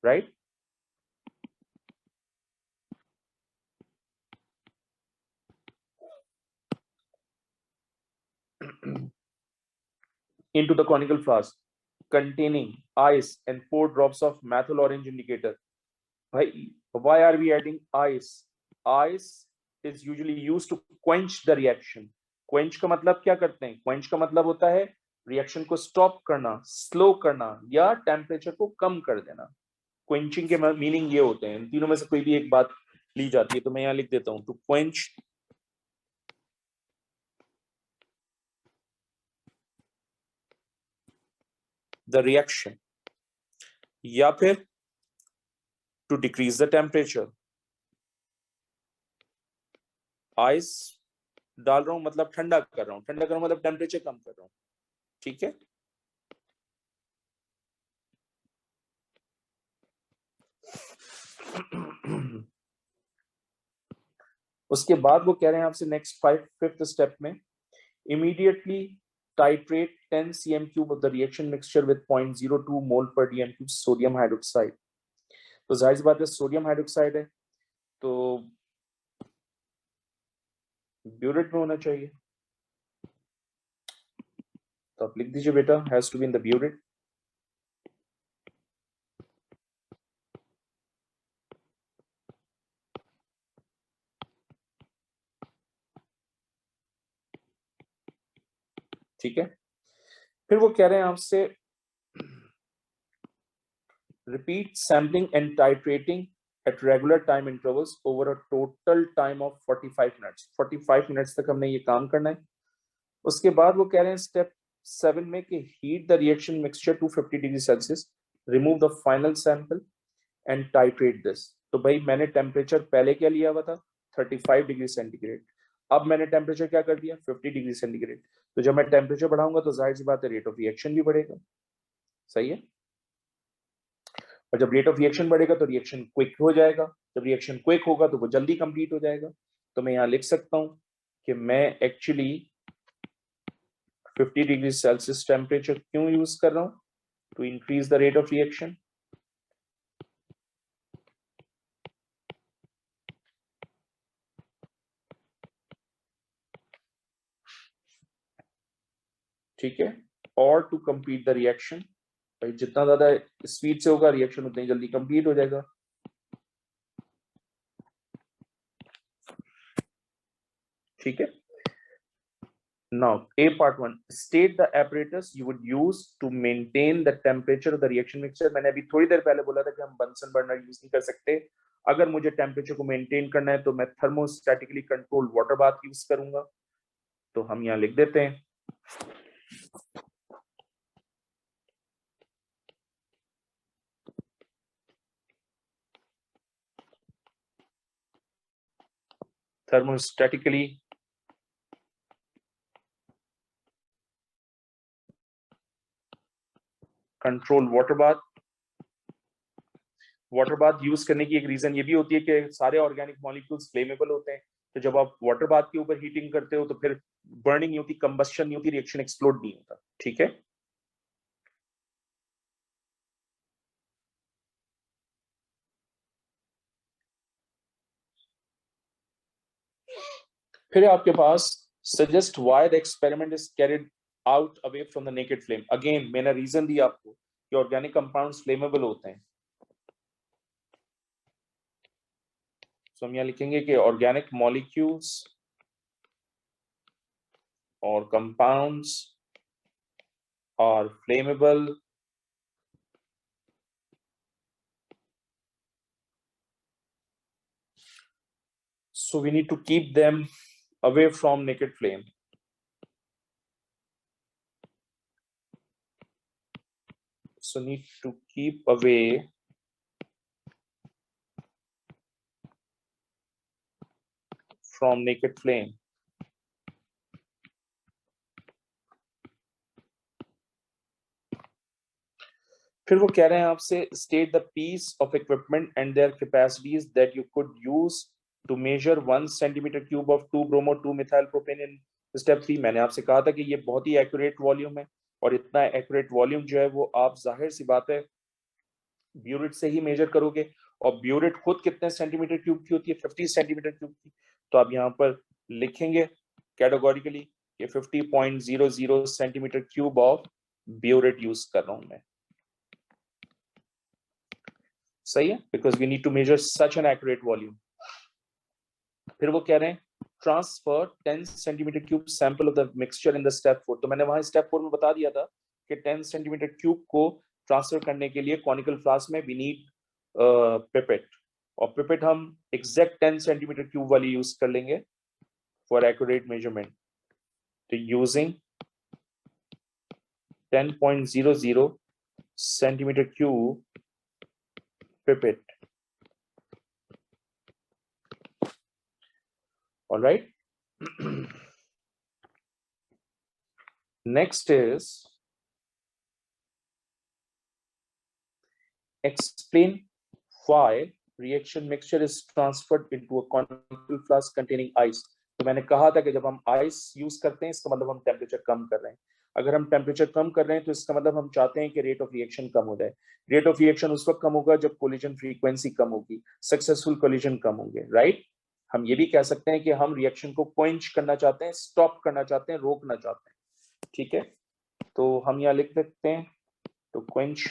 right. into the conical flask containing ice and 4 drops of methyl orange indicator। भाई why are we adding ice? Ice is usually used to quench the reaction। quench का मतलब क्या करते हैं? quench का मतलब होता है रिएक्शन को स्टॉप करना, स्लो करना या टेम्परेचर को कम कर देना। क्वेंचिंग के मीनिंग ये होते हैं। इन तीनों में से कोई भी एक बात ली जाती है, तो मैं यहाँ लिख देता हूं टू क्वेंच द रिएक्शन या फिर to decrease the temperature. Ice डाल रहा हूं मतलब ठंडा कर रहा हूं, ठंडा कर रहा हूं मतलब टेम्परेचर कम कर रहा हूं। ठीक है। उसके बाद वो कह रहे हैं आपसे नेक्स्ट फिफ्थ स्टेप में immediately titrate 10 cm cube of the reaction mixture with 0.02 mole per dm cube sodium hydroxide। तो जाहिर सी बात है सोडियम हाइड्रोक्साइड है तो ब्यूरेट में होना चाहिए, तो आप लिख दीजिए बेटा has to be in the burette. ठीक है। फिर वो कह रहे हैं आपसे repeat sampling and titrating at regular time intervals over a total time of 45 minutes. 45 minutes तक हमने ये काम करना है. उसके बाद वो कह रहे हैं स्टेप 7 में कि heat the reaction mixture to 50 degree Celsius, remove the final sample and titrate this. तो भाई मैंने टेम्परेचर पहले क्या लिया हुआ था 35 डिग्री सेंटीग्रेड, अब मैंने टेम्परेचर क्या कर दिया 50 डिग्री सेंटीग्रेड. तो जब मैं टेम्परेचर बढ़ाऊंगा तो जाहिर सी बात है रेट ऑफ रिएक्शन भी बढ़ेगा. सही है. और जब रेट ऑफ रिएक्शन बढ़ेगा तो रिएक्शन क्विक हो जाएगा. जब रिएक्शन क्विक होगा तो वो जल्दी कंप्लीट हो जाएगा. तो मैं यहाँ लिख सकता हूँ कि मैं एक्चुअली 50 डिग्री सेल्सियस टेम्परेचर क्यों यूज कर रहा हूँ, to increase the rate of reaction. ठीक है. और टू कंप्लीट द रिएक्शन, भाई जितना ज्यादा स्पीड से होगा रिएक्शन उतना ही जल्दी कंप्लीट हो जाएगा. ठीक है. Now, A part 1. State the apparatus you would use to maintain the temperature of the reaction mixture. मैंने अभी थोड़ी देर पहले बोला था कि हम बंसन बर्नर यूज नहीं कर सकते. अगर मुझे टेम्परेचर को मेंटेन करना है तो मैं थर्मोस्टैटिकली कंट्रोल वाटर बाथ यूज करूंगा. तो हम यहाँ लिख देते हैं thermostatically control water bath. Water bath use करने की एक रीजन ये भी होती है कि सारे ऑर्गेनिक मॉलिक्यूल्स फ्लेमेबल होते हैं. तो जब आप वाटर बाथ के ऊपर हीटिंग करते हो तो फिर बर्निंग नहीं होती, कंबस्शन नहीं होती, रिएक्शन एक्सप्लोड नहीं होता. ठीक है. फिर आपके पास suggest why the experiment is carried out away from the naked flame. Again मैंने रीजन दिया आपको कि ऑर्गेनिक कंपाउंड्स फ्लेमेबल होते हैं. तो हम यहाँ लिखेंगे कि ऑर्गेनिक मॉलिक्यूल्स और compounds are flammable so we need to keep them away from naked flame. So need to keep away from naked flame. फिर वो कह रहे हैं आपसे state the piece of equipment and their capacities that you could use to measure 1 centimeter cube of 2-bromo 2-methyl propane in step 3. मैंने आपसे कहा था कि ये बहुत ही एक्यूरेट वॉल्यूम है और इतना एक्यूरेट वॉल्यूम जो है वो आप जाहिर सी बात है ब्यूरिट से ही मेजर करोगे. और ब्यूरिट खुद कितने सेंटीमीटर क्यूब की होती है 50 सेंटीमीटर क्यूब की. तो आप यहाँ पर लिखेंगे कैटेगोरिकली कि 50.00 centimetre cube of burette use कर रहा हूं मैं. सही है. Because we need to measure such an accurate volume. फिर वो कह रहे हैं transfer 10 centimetre cube sample of the mixture in the step 4. तो मैंने वहां स्टेप 4 में बता दिया था कि 10 सेंटीमीटर क्यूब को ट्रांसफर करने के लिए कॉनिकल फ्लास्क में वी नीड पिपेट. और पिपेट हम एग्जैक्ट 10 सेंटीमीटर क्यूब वाली यूज कर लेंगे फॉर एक्यूरेट मेजरमेंट. तो using 10.00 centimetre cube pipette. All right. Next is explain why reaction mixture is transferred into a conical flask containing ice. तो मैंने कहा था कि जब हम आइस यूज करते हैं इसका मतलब हम टेम्परेचर कम कर रहे हैं. अगर हम टेम्परेचर कम कर रहे हैं तो इसका मतलब हम चाहते हैं कि रेट ऑफ रिएक्शन कम हो जाए. रेट ऑफ रिएक्शन उस वक्त कम होगा जब कोलिजन फ्रीक्वेंसी कम होगी, सक्सेसफुल कोलिजन कम होंगे. राइट. हम ये भी कह सकते हैं कि हम रिएक्शन को क्वेंच करना चाहते हैं, स्टॉप करना चाहते हैं, रोकना चाहते हैं. ठीक है. तो हम यहाँ लिख देते हैं तो क्वेंच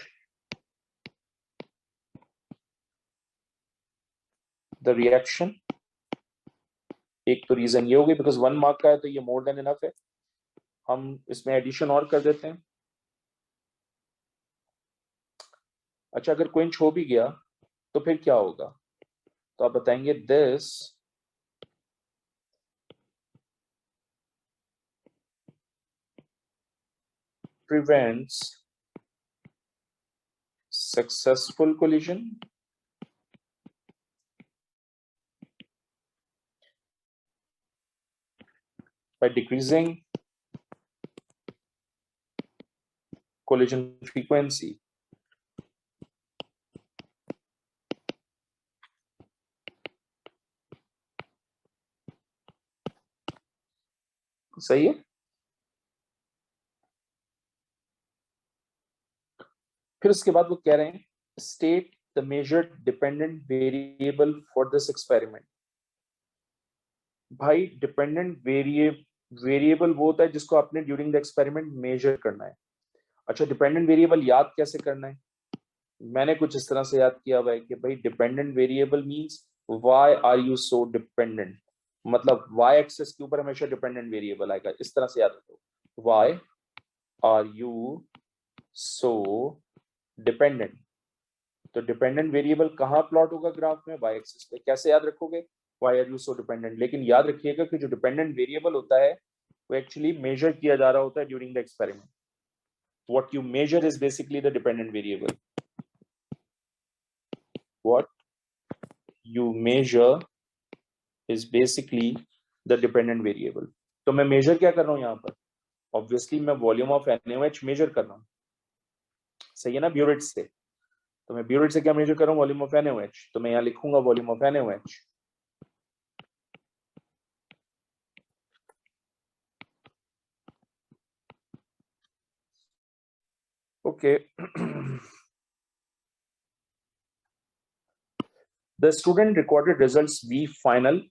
द रिएक्शन. एक तो रीजन ये होगी बिकॉज 1 मार्क का है तो ये मोर देन इनफ है. हम इसमें एडिशन और कर देते हैं. अच्छा, अगर क्वेंच हो भी गया तो फिर क्या होगा. तो आप बताएंगे this prevents successful collision by decreasing collision frequency. सही है। फिर उसके बाद वो कह रहे हैं state the measured dependent variable for this experiment. भाई डिपेंडेंट वेरिएबल वो होता है जिसको आपने ड्यूरिंग द एक्सपेरिमेंट मेजर करना है। अच्छा, डिपेंडेंट वेरिएबल याद कैसे करना है? मैंने कुछ इस तरह से याद किया हुआ है कि भाई dependent variable means why are you so dependent, मतलब वाई एक्सेस के ऊपर हमेशा डिपेंडेंट वेरिएबल आएगा। इस तरह से याद रखो, why are you so dependent. तो डिपेंडेंट वेरिएबल कहाँ प्लॉट होगा ग्राफ में? वाई एक्सिस पे। कैसे याद रखोगे? Why are you so dependent. लेकिन याद रखिएगा कि जो डिपेंडेंट वेरिएबल होता है वो एक्चुअली मेजर किया जा रहा होता है during the experiment. What you measure is basically the dependent variable. What you measure is basically the dependent variable. तो मैं मेजर क्या कर रहा हूं यहां पर? ऑब्वियसली मैं वॉल्यूम ऑफ NaOH मेजर कर रहा हूं, सही है ना, ब्यूरेट से। तो मैं ब्यूरेट से क्या मेजर कर रहा हूं? Volume of NaOH। तो मैं यहां लिखूंगा volume of NaOH। Okay The student recorded results V final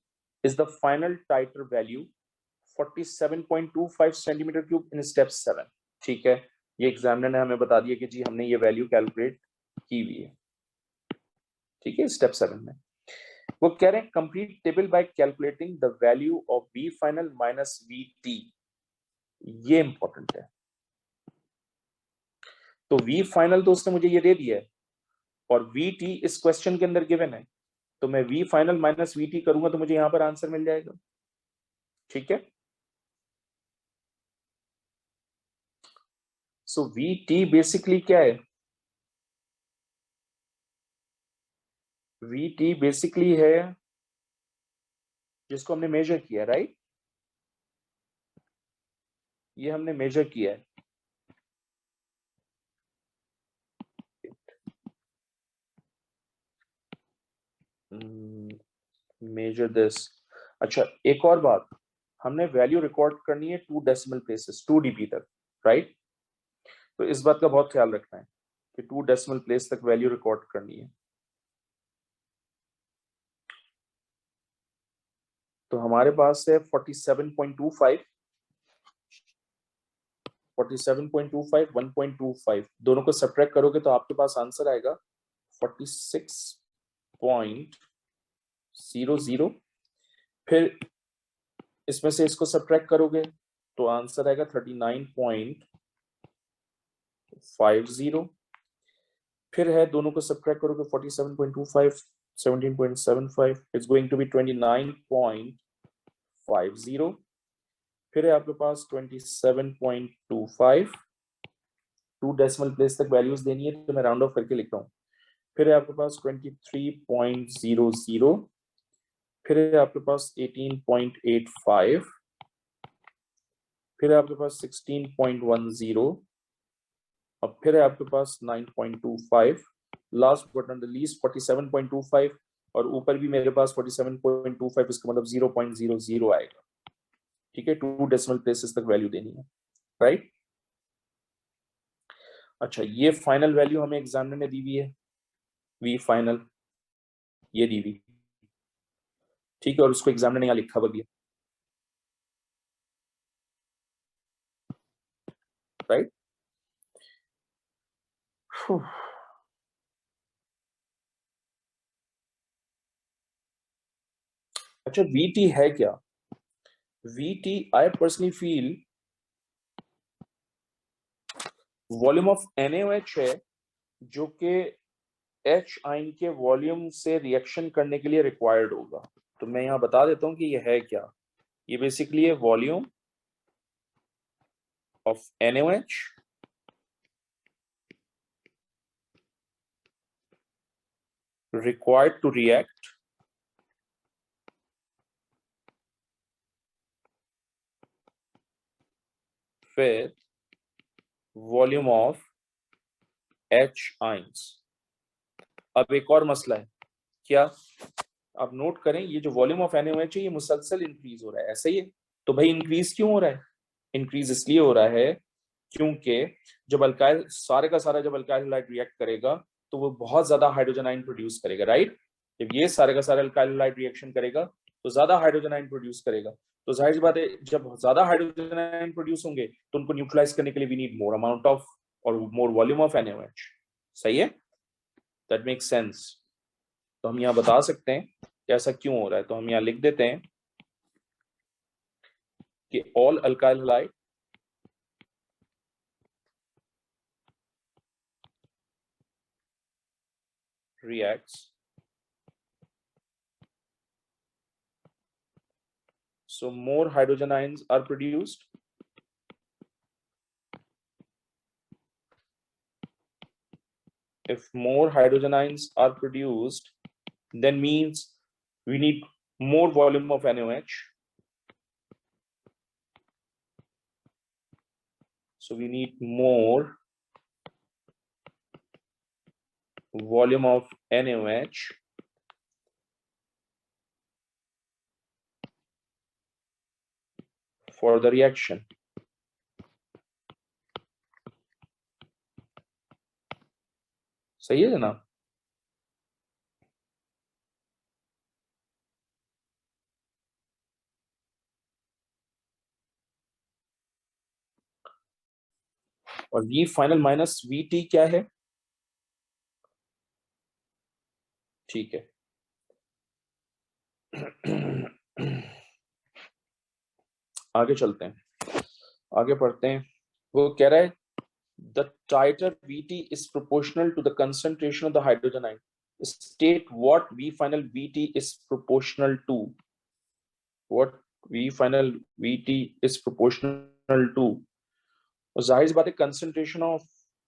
is the final titer value 47.25 centimeter cube in step 7। ठीक है, ये एग्जामिनर ने हमें बता दिया कि जी हमने ये वैल्यू कैलकुलेट की हुई है। ठीक है, स्टेप 7 में वो कह रहे हैं complete table by calculating the value of V final minus VT। ये इंपॉर्टेंट है। तो V फाइनल तो उसने मुझे ये दे दिया है और VT इस क्वेश्चन के अंदर गिवन है। तो मैं V फाइनल माइनस VT करूंगा तो मुझे यहां पर आंसर मिल जाएगा। ठीक है, सो VT बेसिकली क्या है? VT बेसिकली है जिसको हमने मेजर किया, राइट? ये हमने मेजर किया है। Measure this. अच्छा, एक और बात, हमने वैल्यू रिकॉर्ड करनी है 2 डेसिमल प्लेसेस 2 dB तक, राइट? तो इस बात का बहुत ख्याल रखना है कि 2 डेसिमल प्लेस तक वैल्यू रिकॉर्ड करनी है। तो हमारे पास है 47.25 1.25 दोनों को सब्ट्रैक्ट करोगे तो आपके पास आंसर आएगा 46.00। फिर इसमें से इसको सब्ट्रैक्ट करोगे तो आंसर आएगा 39.50। फिर है दोनों को सब्ट्रैक्ट करोगे 47.25 17.75 इट्स गोइंग टू बी 29.50। फिर है आपके पास 27.25 2 डेसिमल प्लेस तक वैल्यूज देनी है तो मैं राउंड ऑफ करके लिख रहा हूँ। फिर है आपके पास 23.00। फिर है आपके पास 18.85। फिर है आपके पास 16.10 और फिर है आपके पास 9.25। Last but not the least 47.25 और ऊपर भी मेरे पास 47.25, इसका मतलब 0.00 आएगा। ठीक है, 2 डेसिमल प्लेसेस तक वैल्यू देनी है, राइट? अच्छा, ये फाइनल वैल्यू हमें एग्जामिनर ने दी हुई है, वी फाइनल ये दी हुई। ठीक है, और उसको एग्जामिनर ने यहाँ लिखा हुआ भी है, राइट? अच्छा, VT है क्या? VT I personally feel volume of NaOH है जो कि H आइन के वॉल्यूम से रिएक्शन करने के लिए रिक्वायर्ड होगा। तो मैं यहाँ बता देता हूँ कि ये है क्या। ये बेसिकली है volume of NaOH required to react with volume of H ions। अब एक और मसला है क्या, आप नोट करें ये जो वॉल्यूम ऑफ NaOH है ये मुसलसल इंक्रीज हो रहा है, ऐसा ही है। तो भाई इंक्रीज क्यों हो रहा है? इंक्रीज इसलिए हो रहा है क्योंकि जब अल्काइल सारे का सारा जब अल्काइल हैलाइड रिएक्ट करेगा तो वो बहुत ज्यादा हाइड्रोजन आयन प्रोड्यूस करेगा, राइट। जब ये सारे का सारा अल्काइल हैलाइड रिएक्शन करेगा तो ज्यादा हाइड्रोजन आयन प्रोड्यूस करेगा। तो जाहिर सी बात है जब ज्यादा हाइड्रोजन आयन प्रोड्यूस होंगे तो उनको न्यूट्रलाइज करने के लिए we need more amount of और मोर वॉल्यूम ऑफ NaOH। सही है, दैट मेक्स सेंस। तो हम यहाँ बता सकते हैं कि ऐसा क्यों हो रहा है। तो हम यहाँ लिख देते हैं कि all alkyl halide reacts so more hydrogen ions are produced if more hydrogen ions are produced then means we need more volume of NaOH, so we need more volume of NaOH for the reaction। सही है जनाब। और V final minus VT क्या है? ठीक है आगे चलते हैं, आगे पढ़ते हैं। वो कह रहा है the tighter VT is proportional to the concentration of the hydrogen ion। State what V final VT is proportional to। What V final VT is proportional to। और जाहिर सी बात है concentration of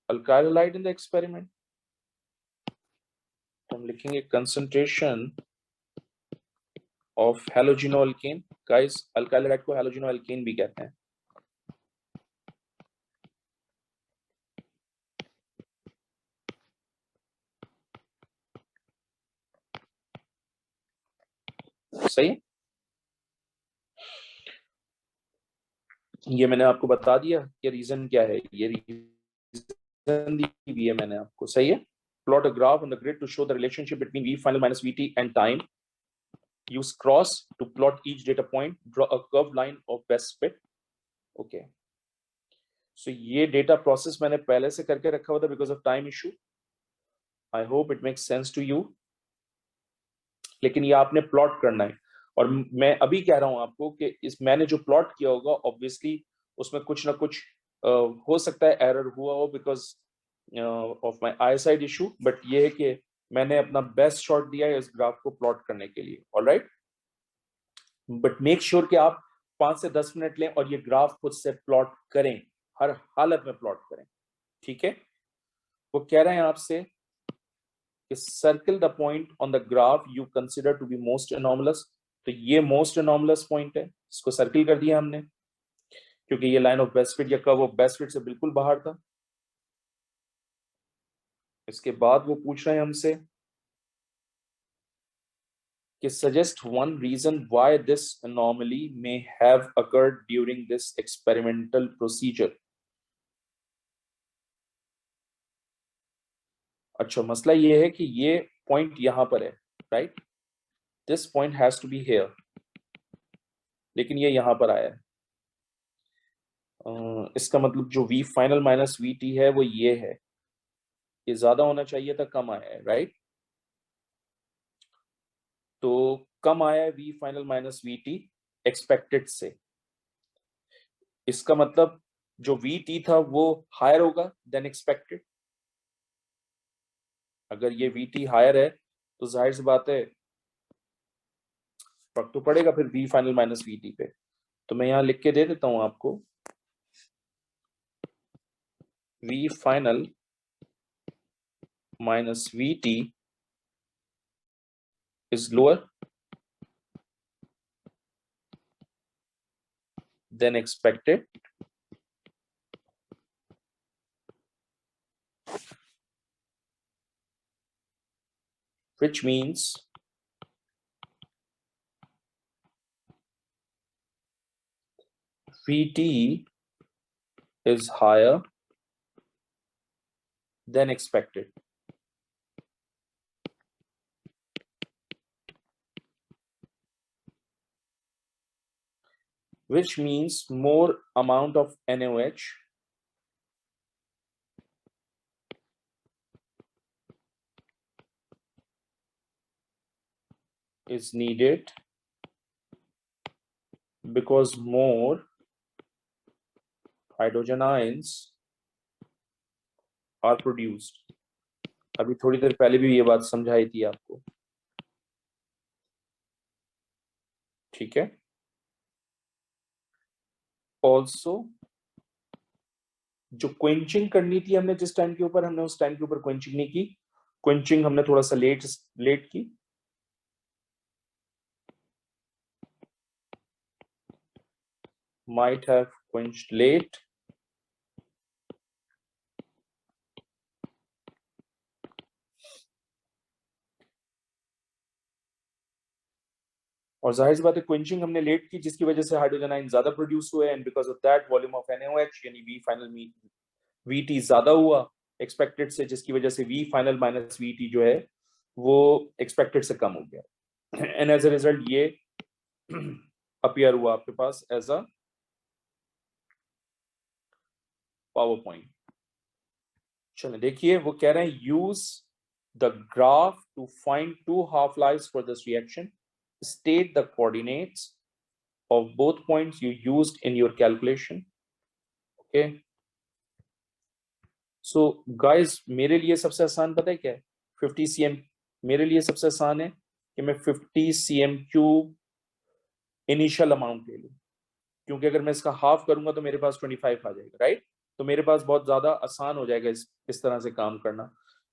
alkyl halide in the experiment। हम लिखेंगे concentration of halogenoalkane। guys alkyl halide को halogenoalkane भी कहते हैं। सही है, ये मैंने आपको बता दिया कि रीजन क्या है, ये रीजन दी भी है मैंने आपको। सही है। Plot a graph on the grid to show the relationship between V final minus VT and time। Use cross to plot each data point। Draw a curved line of best fit। Okay। So ये data process मैंने पहले से करके रखा हुआ था because of time issue. I hope it makes sense to you. लेकिन ये आपने प्लॉट करना है और मैं अभी कह रहा हूं आपको कि इस मैंने जो प्लॉट किया होगा ऑब्वियसली उसमें कुछ ना कुछ हो सकता है एरर हुआ हो because of my I side issue. But ये है कि मैंने अपना बेस्ट शॉट दिया है इस ग्राफ को प्लॉट करने के लिए। ऑलराइट, बट मेक श्योर कि आप 5 से 10 मिनट लें और ये ग्राफ खुद से प्लॉट करें, हर हालत में प्लॉट करें। ठीक है। वो कह रहे हैं आपसे कि circle the point on the graph you consider to be most anomalous. तो ये मोस्ट एनॉमलस पॉइंट है, इसको सर्किल कर दिया हमने क्योंकि ये लाइन ऑफ बेस्ट फिट या कर्व ऑफ बेस्ट फिट से बिल्कुल बाहर था। इसके बाद वो पूछ रहे हैं हमसे कि suggest one reason why this anomaly may have occurred during this experimental procedure. अच्छा, मसला ये है कि ये पॉइंट यहां पर है, right. This point has to be here, लेकिन ये यहां पर आया है। इसका मतलब जो V फाइनल माइनस VT है वो ये है, ये ज्यादा होना चाहिए था, कम आया है, राइट। तो कम आया है V final minus VT expected से। इसका मतलब जो VT था वो हायर होगा देन एक्सपेक्टेड। अगर ये VT हायर है तो जाहिर सी बात है फर्क तो पड़ेगा फिर V फाइनल माइनस VT पे। तो मैं यहाँ लिख के दे देता हूं आपको, V final minus VT is lower than expected, which means VT is higher than expected. Which means more amount of NaOH is needed because more hydrogen ions are produced. अभी थोड़ी देर पहले भी ये बात समझाई थी आपको, ठीक है। ऑल्सो जो क्वेंचिंग करनी थी हमने जिस टाइम के ऊपर, हमने उस टाइम के ऊपर क्वेंचिंग नहीं की। क्वेंचिंग हमने थोड़ा सा लेट की। might have quenched late, और जाहिर सी बात है क्वेंचिंग हमने लेट की जिसकी वजह से हाइड्रोजन आयन ज्यादा प्रोड्यूस हुए, and because of that volume of NaOH यानी V फाइनल VT ज्यादा हुआ एक्सपेक्टेड से, जिसकी वजह से V फाइनल माइनस VT जो है वो एक्सपेक्टेड से कम हो गया, एंड एज अ रिजल्ट ये अपीयर हुआ आपके पास एज अ पावर पॉइंट। चलिए देखिए वो कह रहे हैं use the graph to find two half lives for this reaction, state the coordinates of both points you used in your calculation. Okay, so guys मेरे लिए सबसे आसान पता है क्या है? 50 cm मेरे लिए सबसे आसान है कि मैं 50 cm क्यूब इनिशियल अमाउंट ले लूं, क्योंकि अगर मैं इसका हाफ करूंगा तो मेरे पास 25 आ जाएगा, राइट। तो मेरे पास बहुत ज्यादा आसान हो जाएगा इस तरह से काम करना।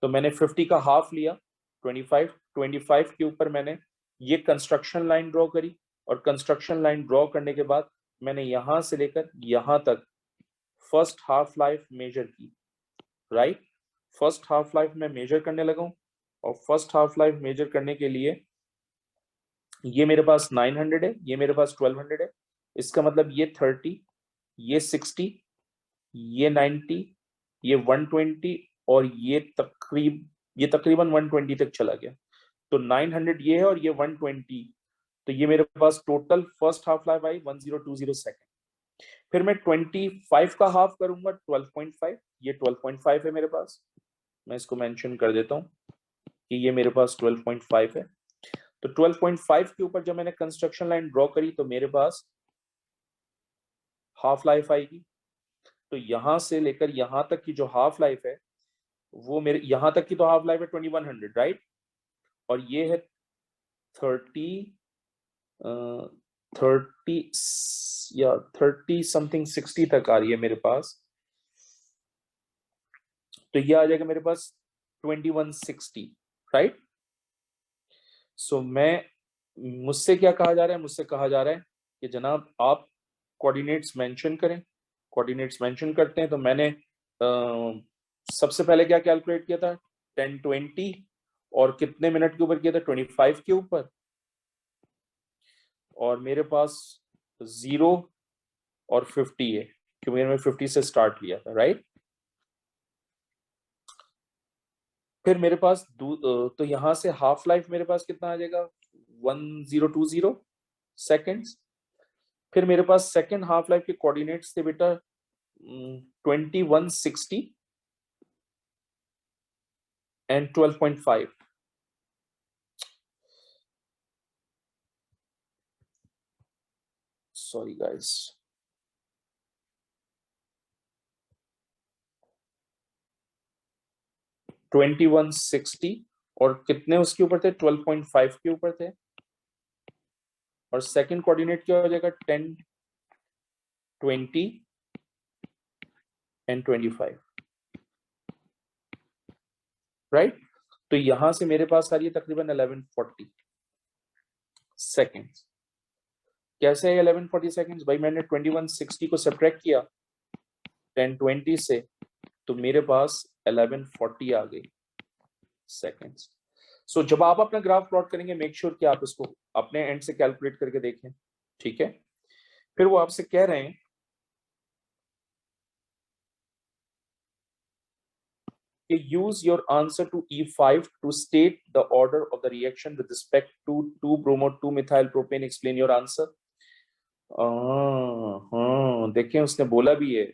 तो मैंने 50 का हाफ लिया, 25 के ऊपर मैंने ये कंस्ट्रक्शन लाइन ड्रॉ करी, और कंस्ट्रक्शन लाइन ड्रॉ करने के बाद मैंने यहां से लेकर यहां तक फर्स्ट हाफ लाइफ मेजर की, राइट। फर्स्ट हाफ लाइफ में मेजर करने लगा हूं, और फर्स्ट हाफ लाइफ मेजर करने के लिए ये मेरे पास 900 है, ये मेरे पास 1200 है। इसका मतलब ये 30, ये 60, ये 90, ये 120, और ये तकरीबन 120 तक चला गया। तो 900 ये है और ये 120, तो ये मेरे पास total first half life I 1020 second. फिर मैं 25 का हाफ करूंगा 12.5, ये 12.5 है मेरे पास, मैं इसको मेंशन कर देता हूं कि ये मेरे पास 12.5 है। तो 12.5 के ऊपर जब मैंने कंस्ट्रक्शन लाइन ड्रॉ करी तो मेरे पास हाफ लाइफ आएगी। तो यहां से लेकर यहां तक की जो हाफ लाइफ है वो मेरे यहां तक की तो हाफ लाइफ है 2100, राइट। और ये है 30 30 या 30 समथिंग 60 तक आ रही है मेरे पास। तो ये आ जाएगा मेरे पास 2160, राइट। सो मैं मुझसे क्या कहा जा रहा है, मुझसे कहा जा रहा है कि जनाब आप कोऑर्डिनेट्स मेंशन करें। कोऑर्डिनेट्स मेंशन करते हैं तो मैंने सबसे पहले क्या कैलकुलेट किया था, 1020, और कितने मिनट के ऊपर किया था, 25 के ऊपर, और मेरे पास 0 और 50 है क्योंकि मैंने 50 से स्टार्ट किया था, राइट। फिर मेरे पास तो यहां से हाफ लाइफ मेरे पास कितना आ जाएगा, 1020 सेकेंड्स। फिर मेरे पास सेकेंड हाफ लाइफ के कोऑर्डिनेट्स थे बेटा 2160 एंड 12.5। सॉरी गाइस, 2160 और कितने उसके ऊपर थे, 12.5 के ऊपर थे, और सेकंड कोऑर्डिनेट क्या हो जाएगा, 10, 20 एंड 25, राइट। तो यहां से मेरे पास आ रही है तकरीबन 1140 सेकेंड्स। कैसे है 1140 सेकेंड्स भाई, मैंने 2160 को सब्ट्रैक्ट किया 1020 से, तो मेरे पास 1140 आ गई सेकेंड्स। सो जब आप अपना ग्राफ प्लॉट करेंगे, मेक श्योर कि आप इसको अपने एंड से कैलकुलेट करके देखें, ठीक है। फिर वो आपसे कह रहे हैं कि use your answer to E5 to state the order of the reaction with respect to 2-bromo-2-methyl propane. Explain your answer. हाँ, देखें उसने बोला भी है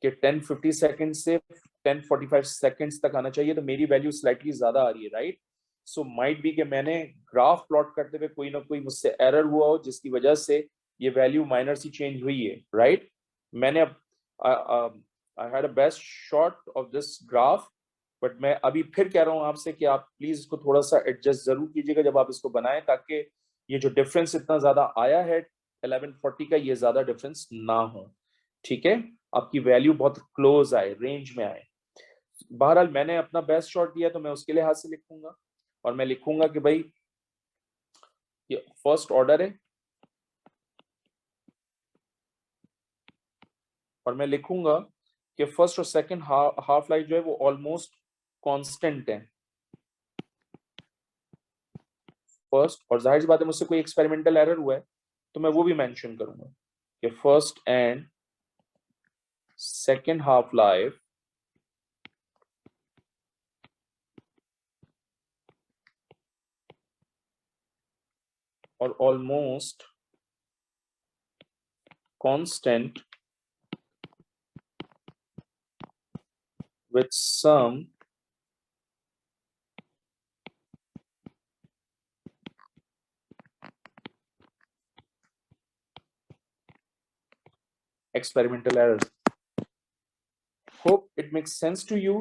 कि 1050 सेकंड से 1045 सेकंड्स तक आना चाहिए, तो मेरी वैल्यू स्लाइटली ज्यादा आ रही है, राइट। सो माइट बी कि मैंने ग्राफ प्लॉट करते हुए कोई ना कोई मुझसे एरर हुआ हो, जिसकी वजह से ये वैल्यू माइनर सी चेंज हुई है, राइट। मैंने अब I had a best shot of this graph, but मैं अभी फिर कह रहा हूं आपसे कि आप प्लीज इसको थोड़ा सा एडजस्ट जरूर कीजिएगा जब आप इसको बनाएं, ताकि ये जो डिफरेंस इतना ज्यादा आया है 1140 का, ये ज्यादा डिफरेंस ना हो, ठीक है। आपकी वैल्यू बहुत क्लोज आए, रेंज में आए। बहरहाल मैंने अपना बेस्ट शॉट दिया, तो मैं उसके लिहाज से लिखूंगा, और मैं लिखूंगा कि भाई ये फर्स्ट ऑर्डर है, और मैं लिखूंगा कि फर्स्ट और सेकंड हाफ लाइफ जो है वो ऑलमोस्ट कांस्टेंट है फर्स्ट, और जाहिर सी बात है मुझसे कोई एक्सपेरिमेंटल एरर हुआ है तो मैं वो भी मेंशन करूंगा कि first and second half life और almost constant with some experimental errors. Hope it makes sense to you.